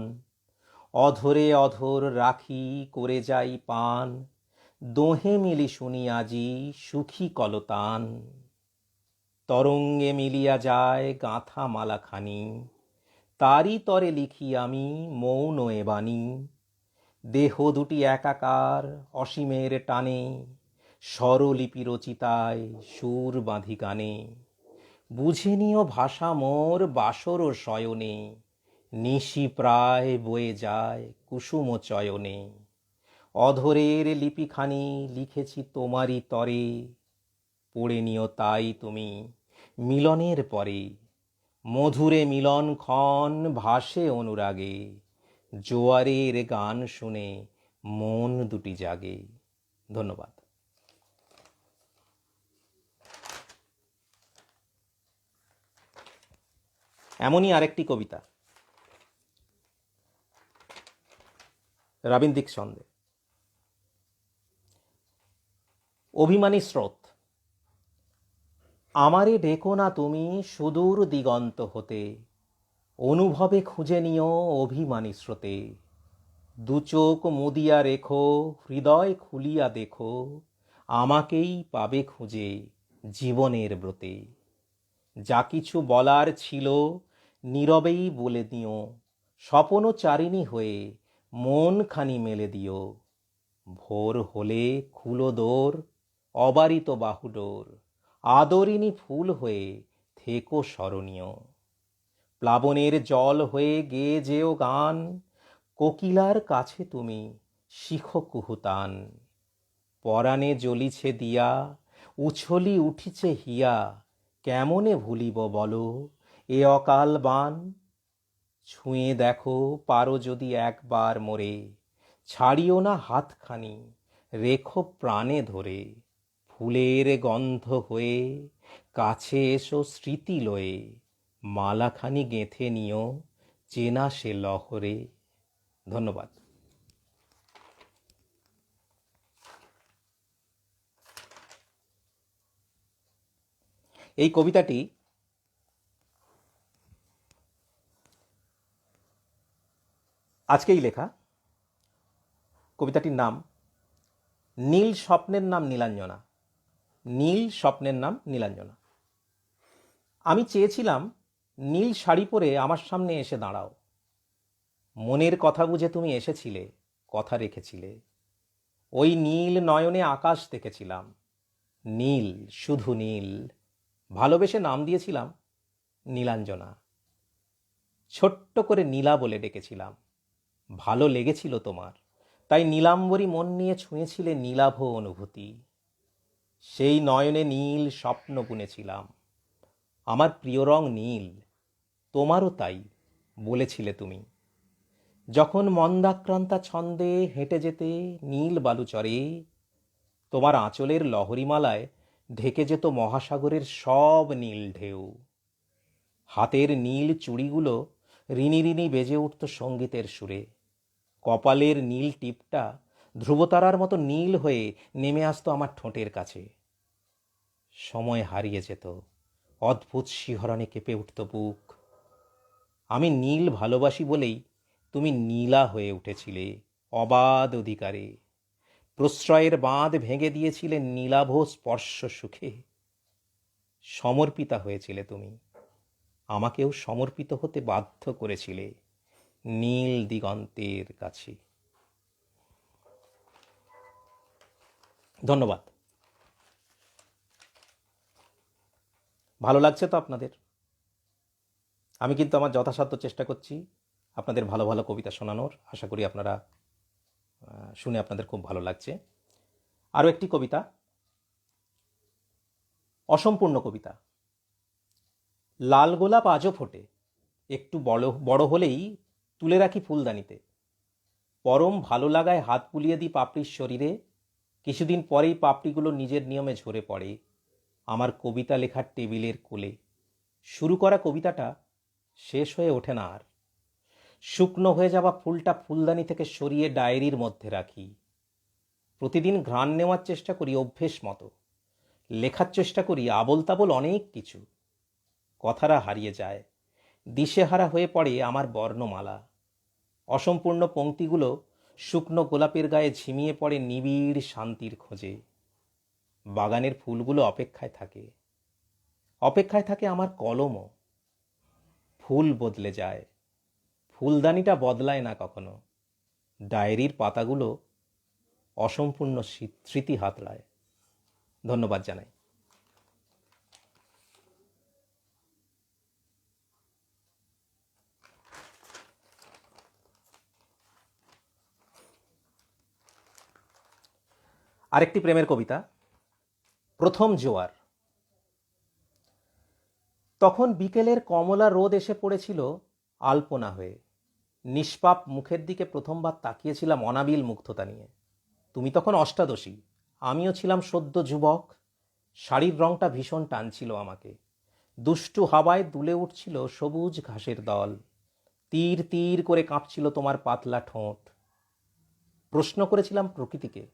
অধরে অধর রাখি করে যাই পান, দোহে মিলি শুনি আজি সুখী কলতান। তরঙ্গে মিলিয়া যায় গাঁথা মালাখানি, তারই তরে লিখি আমি মৌন এ বাণী। দেহ দুটি একাকার অসীমের টানে, স্বরলিপি রচিতায় সুর বাঁধি গানে। বুঝে নিও ভাষা মোর বাসর শয়নে, নিশি প্রায় বয়ে যায় কুসুম চয়নে। অধরের লিপিখানি লিখেছি তোমারই তরে, পড়ে নিও তাই তুমি মিলনের পরে। মধুরে মিলন ক্ষণ ভাসে অনুরাগে, জোয়ারের গান শুনে মন দুটি জাগে। ধন্যবাদ। এমনই আরেকটি কবিতা রাবীন্দ্রিক ছন্দে, অভিমানী স্রোত। আমারে ডেকো না তুমি সুদূর দিগন্ত হতে, অনুভবে খুঁজে নিও অভিমানী স্রোতে। দু চোখ মুদিয়া রেখো, হৃদয় খুলিয়া দেখো, আমাকেই পাবে খুঁজে জীবনের ব্রতে। যা কিছু বলার ছিল নীরবেই বলে দিও, স্বপনচারিণী হয়ে মন খানি মেলে দিও। ভোর হলে খুলো দোর, অবারিত বাহুডোর, আদরিণী ফুল হয়ে থেকো স্মরণীয়। প্লাবনের জল হয়ে গেয়ে যেও গান, কোকিলার কাছে তুমি শিখো কুহুতান। পরাণে জ্বলিছে দিয়া, উছলি উঠিছে হিয়া, কেমনে ভুলিব বলো এ অকাল বান? ছুঁয়ে দেখো পারো যদি একবার মোরে, ছাড়িও না হাতখানি, রেখো প্রাণে ধরে। ফুলের গন্ধ হয়ে কাছে এসো স্মৃতি লয়ে, মালাখানি গেঁথে নিও চেনা সে লহরে। ধন্যবাদ। এই কবিতাটি আজকেই লেখা। কবিতাটির নাম নীল স্বপ্নের নাম নীলাঞ্জনা। নীল স্বপ্নের নাম নীলাঞ্জনা। আমি চেয়েছিলাম নীল শাড়ি পরে আমার সামনে এসে দাঁড়াও। মনের কথা বুঝে তুমি এসেছিলে, কথা রেখেছিলে। ওই নীল নয়নে আকাশ দেখেছিলাম। নীল, শুধু নীল। ভালোবেসে নাম দিয়েছিলাম নীলাঞ্জনা। ছোট্ট করে নীলা বলে ডেকেছিলাম। ভালো লেগেছিল তোমার, তাই নীলাম্বরী মন নিয়ে ছুঁয়েছিলে নীলাভ অনুভূতি। সেই নয়নে নীল স্বপ্ন বুনেছিলাম। আমার প্রিয় রং নীল, তোমারও তাই বলেছিলে তুমি। যখন মন্দাক্রান্তা ছন্দে হেঁটে যেতে নীল বালুচরে, তোমার আঁচলের লহরীমালায় ঢেকে যেত মহাসাগরের সব নীল ঢেউ। হাতের নীল চুড়িগুলো রিনি রিনি বেজে উঠত সঙ্গীতের সুরে। কপালের নীল টিপটা ধ্রুবতারার মতো নীল হয়ে নেমে আসতো আমার ঠোঁটের কাছে। সময় হারিয়ে যেত, অদ্ভুত শিহরণে কেঁপে উঠত বুক। আমি নীল ভালোবাসি বলেই তুমি নীলা হয়ে উঠেছিলে অবাধ অধিকারে। প্রশ্রয়ের বাঁধ ভেঙে দিয়েছিলে নীলাভ স্পর্শ সুখে। সমর্পিতা হয়েছিলে তুমি, আমাকেও সমর্পিত হতে বাধ্য করেছিলে নীল দিগন্তের কাছে। ধন্যবাদ। ভালো লাগছে তো আপনাদের? আমি কিন্তু আমার যথাসাধ্য চেষ্টা করছি আপনাদের ভালো ভালো কবিতা শোনানোর। আশা করি আপনারা শুনে আপনাদের খুব ভালো লাগছে। আরও একটি কবিতা, অসম্পূর্ণ কবিতা। লাল গোলাপ আজও ফোটে, একটু বড় বড় হলেই তুলে রাখি ফুলদানিতে। পরম ভালো লাগায় হাত বুলিয়ে দিই পাপড়ির শরীরে। কিছুদিন পরেই পাপড়িগুলো নিজের নিয়মে ঝরে পড়ে আমার কবিতা লেখার টেবিলের কোলে। শুরু করা কবিতাটা শেষ হয়ে ওঠে না আর। শুকনো হয়ে যাওয়া ফুলটা ফুলদানি থেকে সরিয়ে ডায়েরির মধ্যে রাখি। প্রতিদিন ঘ্রাণ নেওয়ার চেষ্টা করি অভ্যেস মতো। লেখার চেষ্টা করি আবোল তাবোল অনেক কিছু। কথারা হারিয়ে যায়, দিশেহারা হয়ে পড়ে আমার বর্ণমালা। অসম্পূর্ণ পংক্তিগুলো শুকনো গোলাপের গায়ে ঝিমিয়ে পড়ে নিবিড় শান্তির খোঁজে। বাগানের ফুলগুলো অপেক্ষায় থাকে, অপেক্ষায় থাকে আমার কলমও। ফুল বদলে যায়, ফুলদানিটা বদলায় না কখনো। ডায়েরির পাতাগুলো অসম্পূর্ণ স্মৃতি হাতড়ায়। ধন্যবাদ জানাই। আরেকটি প্রেমের কবিতা, প্রথম জোয়ার। তখন বিকেলের কমলা রোদ এসে পড়েছিল আলপনা হয়ে। নিষ্পাপ মুখের দিকে প্রথমবার তাকিয়েছিলাম অনাবিল মুগ্ধতা নিয়ে। তুমি তখন অষ্টাদশী, আমিও ছিলাম সদ্য যুবক। শাড়ির রংটা ভীষণ টানছিল আমাকে। দুষ্টু হাওয়ায় দুলে উঠছিল সবুজ ঘাসের দল। তীর তীর করে কাঁপছিল তোমার পাতলা ঠোঁট। প্রশ্ন করেছিলাম প্রকৃতিকে,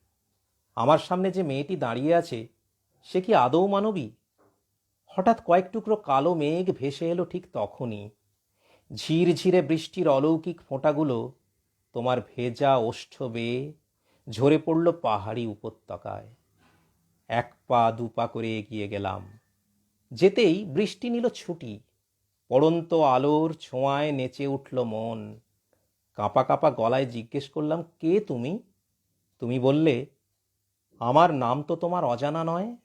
আমার সামনে যে মেয়েটি দাঁড়িয়ে আছে সে কি আদৌ মানবী? হঠাৎ কয়েক টুকরো কালো মেঘ ভেসে এলো ঠিক তখনই। ঝিরঝিরে বৃষ্টির অলৌকিক ফোঁটাগুলো তোমার ভেজা ওষ্ঠ বেয়ে ঝরে পড়ল পাহাড়ি উপত্যকায়। এক পা দুপা করে এগিয়ে গেলাম। যেতেই বৃষ্টি নিল ছুটি। পড়ন্ত আলোর ছোঁয়ায় নেচে উঠল মন। কাঁপা কাঁপা গলায় জিজ্ঞেস করলাম, কে তুমি? তুমি বললে, আমার নাম তো তোমার অজানা নয়।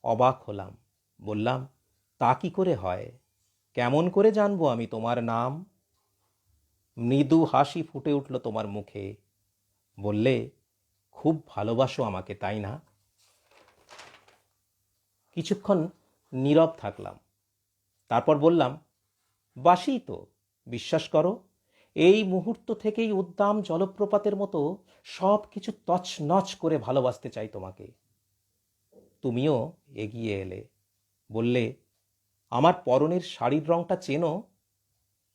অবাক হলাম, বললাম, তা কি করে হয়? কেমন করে জানবো আমি তোমার নাম? মৃদু হাসি ফুটে উঠল তোমার মুখে। বললে, খুব ভালোবাসো আমাকে, তাই না? কিছুক্ষণ নীরব থাকলাম। তারপর বললাম, বাসি তো, বিশ্বাস করো, এই মুহূর্ত থেকেই উদ্দাম জলপ্রপাতের মতো সব কিছু তছনছ করে ভালোবাসতে চাই তোমাকে। তুমিও এগিয়ে এলে, বললে, আমার পরনের শাড়ির রংটা চেনো?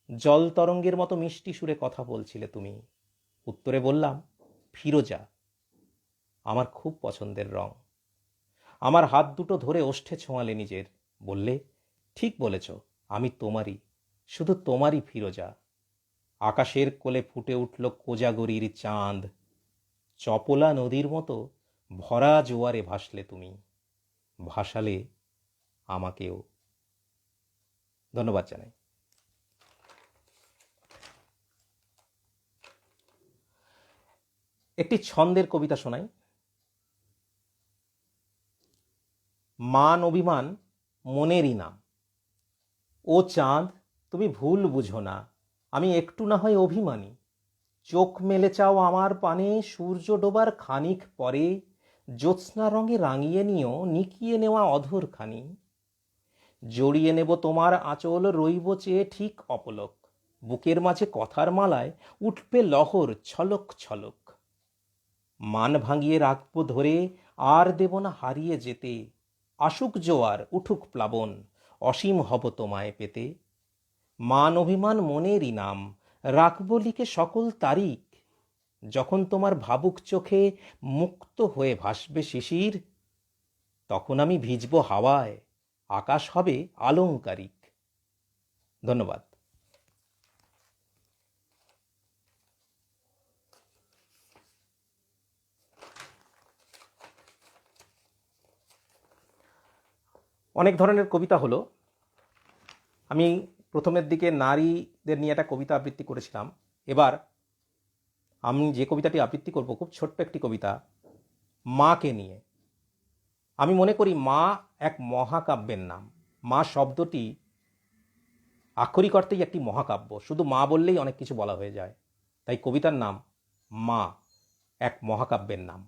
জল তরঙ্গের মতো মিষ্টি সুরে কথা বলছিলে তুমি। উত্তরে বললাম, ফিরোজা, আমার খুব পছন্দের রং। আমার হাত দুটো ধরে ওষ্ঠে ছোঁয়ালে নিজের, বললে, ঠিক বলেছ, আমি তোমারই, শুধু তোমারই ফিরোজা। আকাশের কোলে ফুটে উঠল কোজাগরীর চাঁদ। চপলা নদীর মতো ভরা জোয়ারে ভাসলে তুমি, ভাসালে আমাকেও। ধন্যবাদ জানাই। একটি ছন্দের কবিতা শোনাই। মান অভিমান মনেরই নাম। ও চাঁদ, তুমি ভুল বুঝো না, আমি একটু না হয় অভিমানী। চোখ মেলে চাও আমার পানে, সূর্য ডোবার খানিক পরে জ্যোৎস্না রঙে রাঙিয়ে নিও নিকিয়ে নেওয়া অধরখানি। জড়িয়ে নেব তোমার আঁচল, রইব চেয়ে ঠিক অপলক। বুকের মাঝে কথার মালায় উঠবে লহর ছলক ছলক। মান ভাঙিয়ে রাখবো ধরে, আর দেব না হারিয়ে যেতে। আসুক জোয়ার, উঠুক প্লাবন, অসীম হব তোমায় পেতে। মান অভিমান মনেরই নাম, রাখবো লিখে সকল তারিখ। যখন তোমার ভাবুক চোখে মুক্ত হয়ে ভাসবে শিশির, তখন আমি ভিজবো হাওয়ায়, আকাশ হবে আলংকারিক। ধন্যবাদ। অনেক ধরনের কবিতা হলো। আমি প্রথমের দিকে নারীদের নিয়ে একটা কবিতা আবৃত্তি করেছিলাম। এবার আমি যে কবিতাটি আবৃত্তি করব, খুব ছোট্ট একটি কবিতা, মাকে নিয়ে। আমি মনে করি মা এক মহাকাব্যের নাম। মা শব্দটি আক্ষরিক অর্থেই একটি মহাকাব্য। শুধু মা বললেই অনেক কিছু বলা হয়ে যায়। তাই কবিতার নাম মা, এক মহাকাব্যের নাম।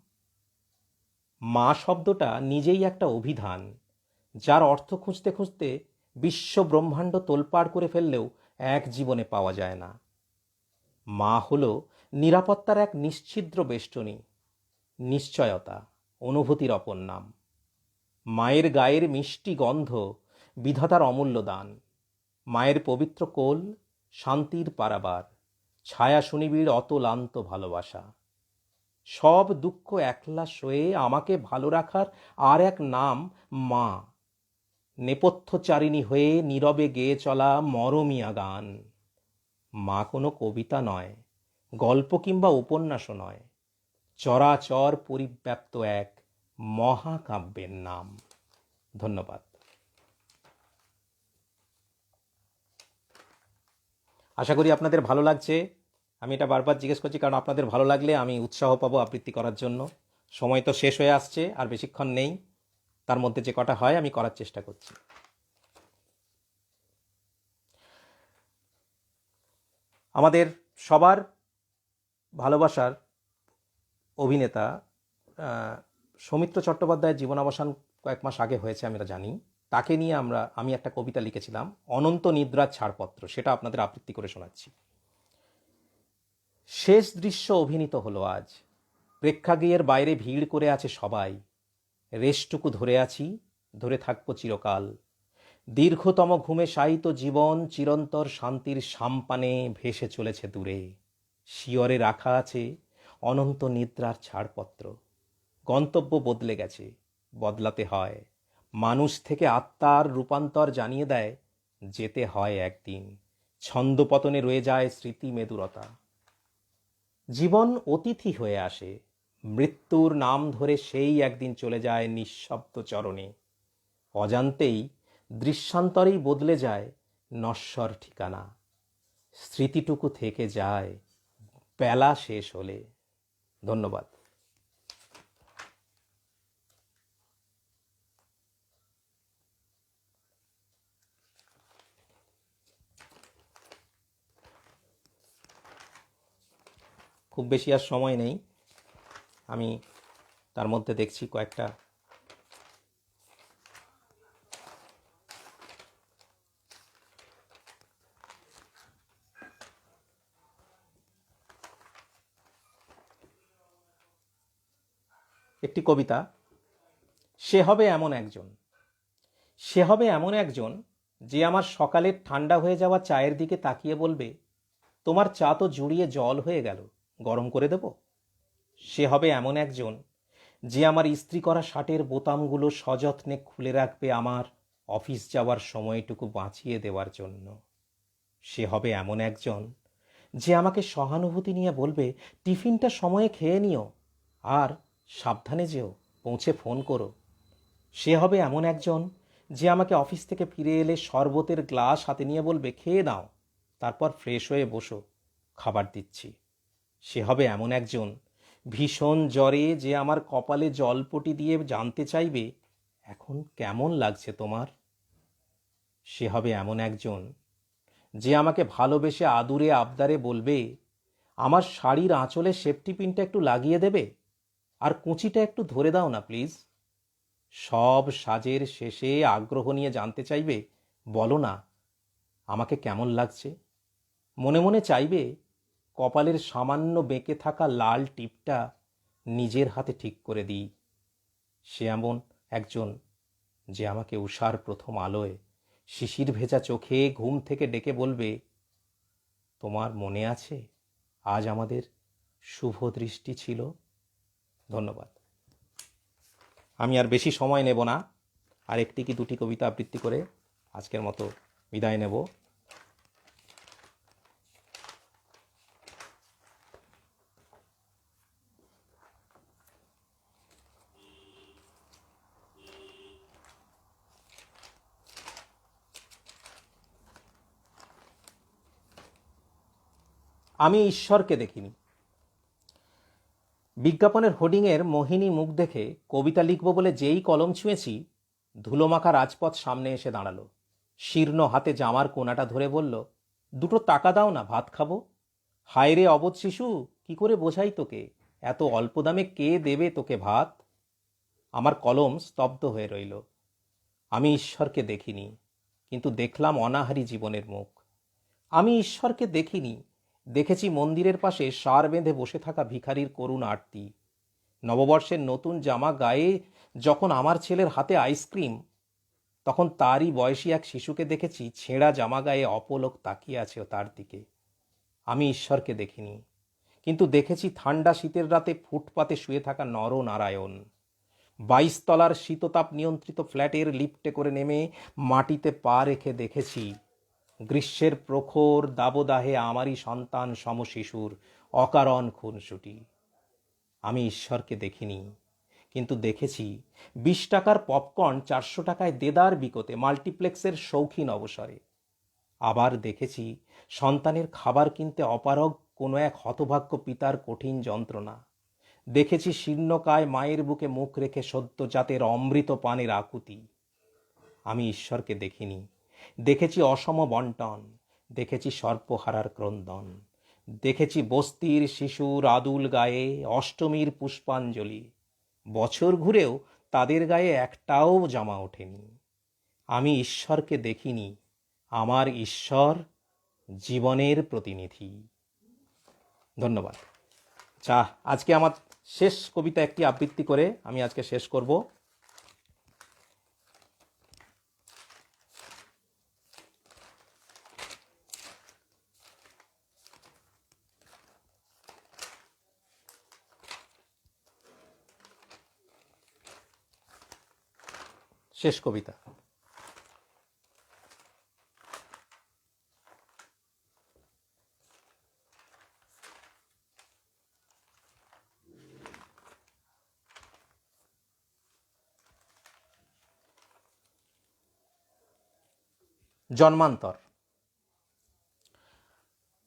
মা শব্দটা নিজেই একটা অভিধান, যার অর্থ খুঁজতে খুঁজতে বিশ্ব ব্রহ্মাণ্ড তোলপাড় করে ফেললেও এক জীবনে পাওয়া যায় না। মা হলো নিরাপত্তার এক নিশ্ছিদ্র বেষ্টনী, নিশ্চয়তা, অনুভূতির অপর নাম। মায়ের গায়ের মিষ্টি গন্ধ বিধাতার অমূল্য দান। মায়ের পবিত্র কোল শান্তির পারাবার, ছায়া সুনিবিড় অতলান্ত ভালোবাসা। সব দুঃখ একলা সয়ে আমাকে ভালো রাখার আর এক নাম মা। নেপথ্যচারিণী হয়ে নীরবে গেয়ে চলা মরমিয়া গান। মা কোনো কবিতা নয়, গল্প কিংবা উপন্যাসও নয়, চরাচর পরিব্যাপ্ত এক মহাকাব্যের নাম। ধন্যবাদ। আশা করি আপনাদের ভালো লাগছে। আমি এটা বারবার জিজ্ঞেস করছি কারণ আপনাদের ভালো লাগলে আমি উৎসাহ পাবো আবৃত্তি করার জন্য। সময় তো শেষ হয়ে আসছে, আর বেশিক্ষণ নেই। তার মধ্যে যে কটা হয় আমি করার চেষ্টা করছি। আমাদের সবার ভালোবাসার অভিনেতা সৌমিত্র চট্টোপাধ্যায়ের জীবনাবসান কয়েক মাস আগে হয়েছে, আমরা জানি। তাকে নিয়ে আমি একটা কবিতা লিখেছিলাম, অনন্ত নিদ্রার ছাড়পত্র। সেটা আপনাদের আবৃত্তি করে শোনাচ্ছি। শেষ দৃশ্য অভিনীত হলো আজ। প্রেক্ষাগৃহের বাইরে ভিড় করে আছে সবাই। রেশটুকু ধরে আছি, ধরে থাকবো চিরকাল। দীর্ঘতম ঘুমে শায়িত জীবন চিরন্তর শান্তির সাম্পানে ভেসে চলেছে দূরে। শিয়রে রাখা আছে অনন্ত নিদ্রার ছাড়পত্র। গন্তব্য বদলে গেছে, বদলাতে হয়। মানুষ থেকে আত্মার রূপান্তর জানিয়ে দেয়, যেতে হয় একদিন। ছন্দপতনে রয়ে যায় স্মৃতি মেদুরতা। জীবন অতিথি হয়ে আসে, মৃত্যুর নাম ধরে সেই একদিন চলে যায় নিঃশব্দ চরণে। অজান্তেই দৃশ্যান্তরেই বদলে যায় নশ্বর ঠিকানা। স্মৃতিটুকু থেকে যায় বেলা শেষ হলে। ধন্যবাদ। খুব বেশি আর সময় নেই, আমি তার মধ্যে দেখছি কয়েকটা একটি কবিতা। সে হবে এমন একজন, সে হবে এমন একজন যে আমার সকালের ঠান্ডা হয়ে যাওয়া চায়ের দিকে তাকিয়ে বলবে, তোমার চা তো জুড়িয়ে জল হয়ে গেল, গরম করে দেব। সে হবে এমন একজন যে আমার ইস্ত্রি করা শার্টের বোতামগুলো সযত্নে খুলে রাখবে আমার অফিস যাওয়ার সময়টুকু বাঁচিয়ে দেওয়ার জন্য। সে হবে এমন একজন যে আমাকে সহানুভূতি নিয়ে বলবে, টিফিনটা সময়ে খেয়ে নিও, আর সাবধানে যেও, পৌঁছে ফোন করো। সে হবে এমন একজন যে আমাকে অফিস থেকে ফিরে এলে শরবতের গ্লাস হাতে নিয়ে বলবে, খেয়ে নাও, তারপর ফ্রেশ হয়ে বসো, খাবার দিচ্ছি। সে হবে এমন একজন ভীষণ জ্বরে যে আমার কপালে জলপটি দিয়ে জানতে চাইবে, এখন কেমন লাগছে তোমার। সে হবে এমন একজন যে আমাকে ভালোবেসে আদুরে আবদারে বলবে, আমার শাড়ির আঁচলে সেফটি পিনটা একটু লাগিয়ে দেবে, আর কুঁচিটা একটু ধরে দাও না প্লিজ। সব সাজের শেষে আগ্রহ নিয়ে জানতে চাইবে, বলো না আমাকে কেমন লাগছে। মনে মনে চাইবে কপালের সামান্য বেঁকে থাকা লাল টিপটা নিজের হাতে ঠিক করে দিই। সে এমন একজন যে আমাকে উষার প্রথম আলোয় শিশির ভেজা চোখে ঘুম থেকে ডেকে বলবে, তোমার মনে আছে আজ আমাদের শুভ দৃষ্টি ছিল। ধন্যবাদ। আমি আর বেশি সময় নেব না, আর একটি কি দুটি কবিতা আবৃত্তি করে আজকের মতো বিদায় নেব। আমি ঈশ্বরকে দেখিনি। বিজ্ঞাপনের হোর্ডিংয়ের মোহিনী মুখ দেখে কবিতা লিখব বলে যেই কলম ছুঁয়েছি, ধুলোমাখা রাজপথ সামনে এসে দাঁড়ালো। শীর্ণ হাতে জামার কোনাটা ধরে বলল, দুটো টাকা দাও না, ভাত খাবো। হায় রে অবোধ শিশু, কি করে বোঝাই তোকে, এত অল্প দামে কে দেবে তোকে ভাত। আমার কলম স্তব্ধ হয়ে রইল। আমি ঈশ্বরকে দেখিনি, কিন্তু দেখলাম অনাহারী জীবনের মুখ। আমি ঈশ্বরকে দেখিনি, দেখেছি মন্দিরের পাশে সার বেঁধে বসে থাকা ভিখারির করুণ আরতি। নববর্ষের নতুন জামা গায়ে যখন আমার ছেলের হাতে আইসক্রিম, তখন তারই বয়সী এক শিশুকে দেখেছি ছেঁড়া জামা গায়ে অপলক তাকিয়ে আছে তার দিকে। আমি ঈশ্বরকে দেখিনি, কিন্তু দেখেছি ঠান্ডা শীতের রাতে ফুটপাতে শুয়ে থাকা নরনারায়ণ। 22 তলার শীততাপ নিয়ন্ত্রিত ফ্ল্যাটের লিফটে করে নেমে মাটিতে পা রেখে দেখেছি গ্রীষ্মের প্রখর দাবদাহে আমারই সন্তান সমশিশুর অকারণ খুনসুটি। আমি ঈশ্বরকে দেখিনি, কিন্তু দেখেছি 20 টাকার পপকর্ন 400 টাকায় দেদার বিকোতে মাল্টিপ্লেক্সের শৌখিন অবসরে। আবার দেখেছি সন্তানের খাবার কিনতে অপারগ কোনো এক হতভাগ্য পিতার কঠিন যন্ত্রণা। দেখেছি শীর্ণকায় মায়ের বুকে মুখ রেখে সদ্যজাতের অমৃত পানের আকুতি। আমি ঈশ্বরকে দেখিনি, দেখেছি অসম বন্টন, দেখেছি সর্পহারার ক্রন্দন, দেখেছি বস্তির শিশুর আদুল গায়ে অষ্টমীর পুষ্পাঞ্জলি। বছর ঘুরেও তাদের গায়ে একটাও জামা ওঠেনি। আমি ঈশ্বরকে দেখিনি, আমার ঈশ্বর জীবনের প্রতিনিধি। ধন্যবাদ। আজকে আমার শেষ কবিতা একটি আবৃত্তি করে আমি আজকে শেষ করব। শেষ কবিতা। জন্মান্তর।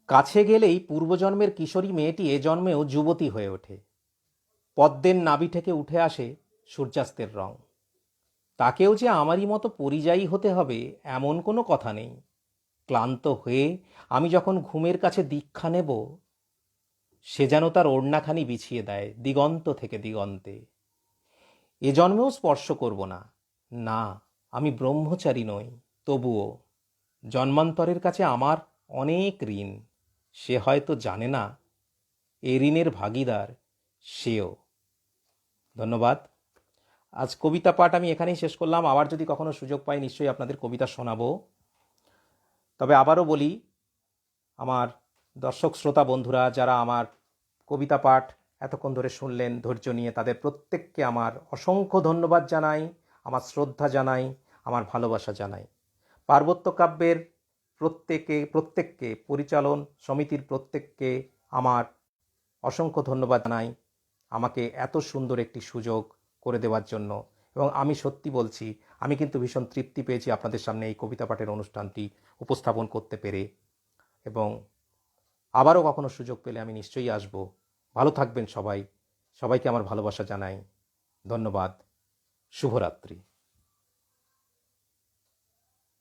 কাছে গেলেই পূর্বজন্মের কিশোরী মেয়েটি এ জন্মেও যুবতী হয়ে ওঠে। পদ্মের নাভি থেকে উঠে আসে সূর্যাস্তের রং। তাকেও যে আমারই মতো পরিযায়ী হতে হবে এমন কোনো কথা নেই। ক্লান্ত হয়ে আমি যখন ঘুমের কাছে দীক্ষা নেব, সে যেন তার ওড়নাখানি বিছিয়ে দেয় দিগন্ত থেকে দিগন্তে। এ জন্মেও স্পর্শ করব না, না, আমি ব্রহ্মচারী নই। তবুও জন্মান্তরের কাছে আমার অনেক ঋণ। সে হয়তো জানে না এ ঋণের ভাগিদার সেও। ধন্যবাদ। আজ কবিতা পাঠ আমি এখানেই শেষ করলাম। আবার যদি কখনো সুযোগ পাই নিশ্চয়ই আপনাদের কবিতা শোনাবো। তবে আবারও বলি, আমার দর্শক শ্রোতা বন্ধুরা যারা আমার কবিতা পাঠ এতক্ষণ ধরে শুনলেন ধৈর্য নিয়ে, তাদের প্রত্যেককে আমার অসংখ্য ধন্যবাদ জানাই, আমার শ্রদ্ধা জানাই, আমার ভালোবাসা জানাই। পার্বত্য কাব্যের প্রত্যেককে পরিচালন সমিতির প্রত্যেককে আমার অসংখ্য ধন্যবাদ জানাই আমাকে এত সুন্দর একটি সুযোগ করে দেওয়ার জন্য। এবং আমি সত্যি বলছি, আমি কিন্তু ভীষণ তৃপ্তি পেয়েছি আপনাদের সামনে এই কবিতা পাঠের অনুষ্ঠানটি উপস্থাপন করতে পেরে। এবং আবারও কখনো সুযোগ পেলে আমি নিশ্চয়ই আসব। ভালো থাকবেন সবাই। সবাইকে আমার ভালোবাসা জানাই। ধন্যবাদ। শুভরাত্রি।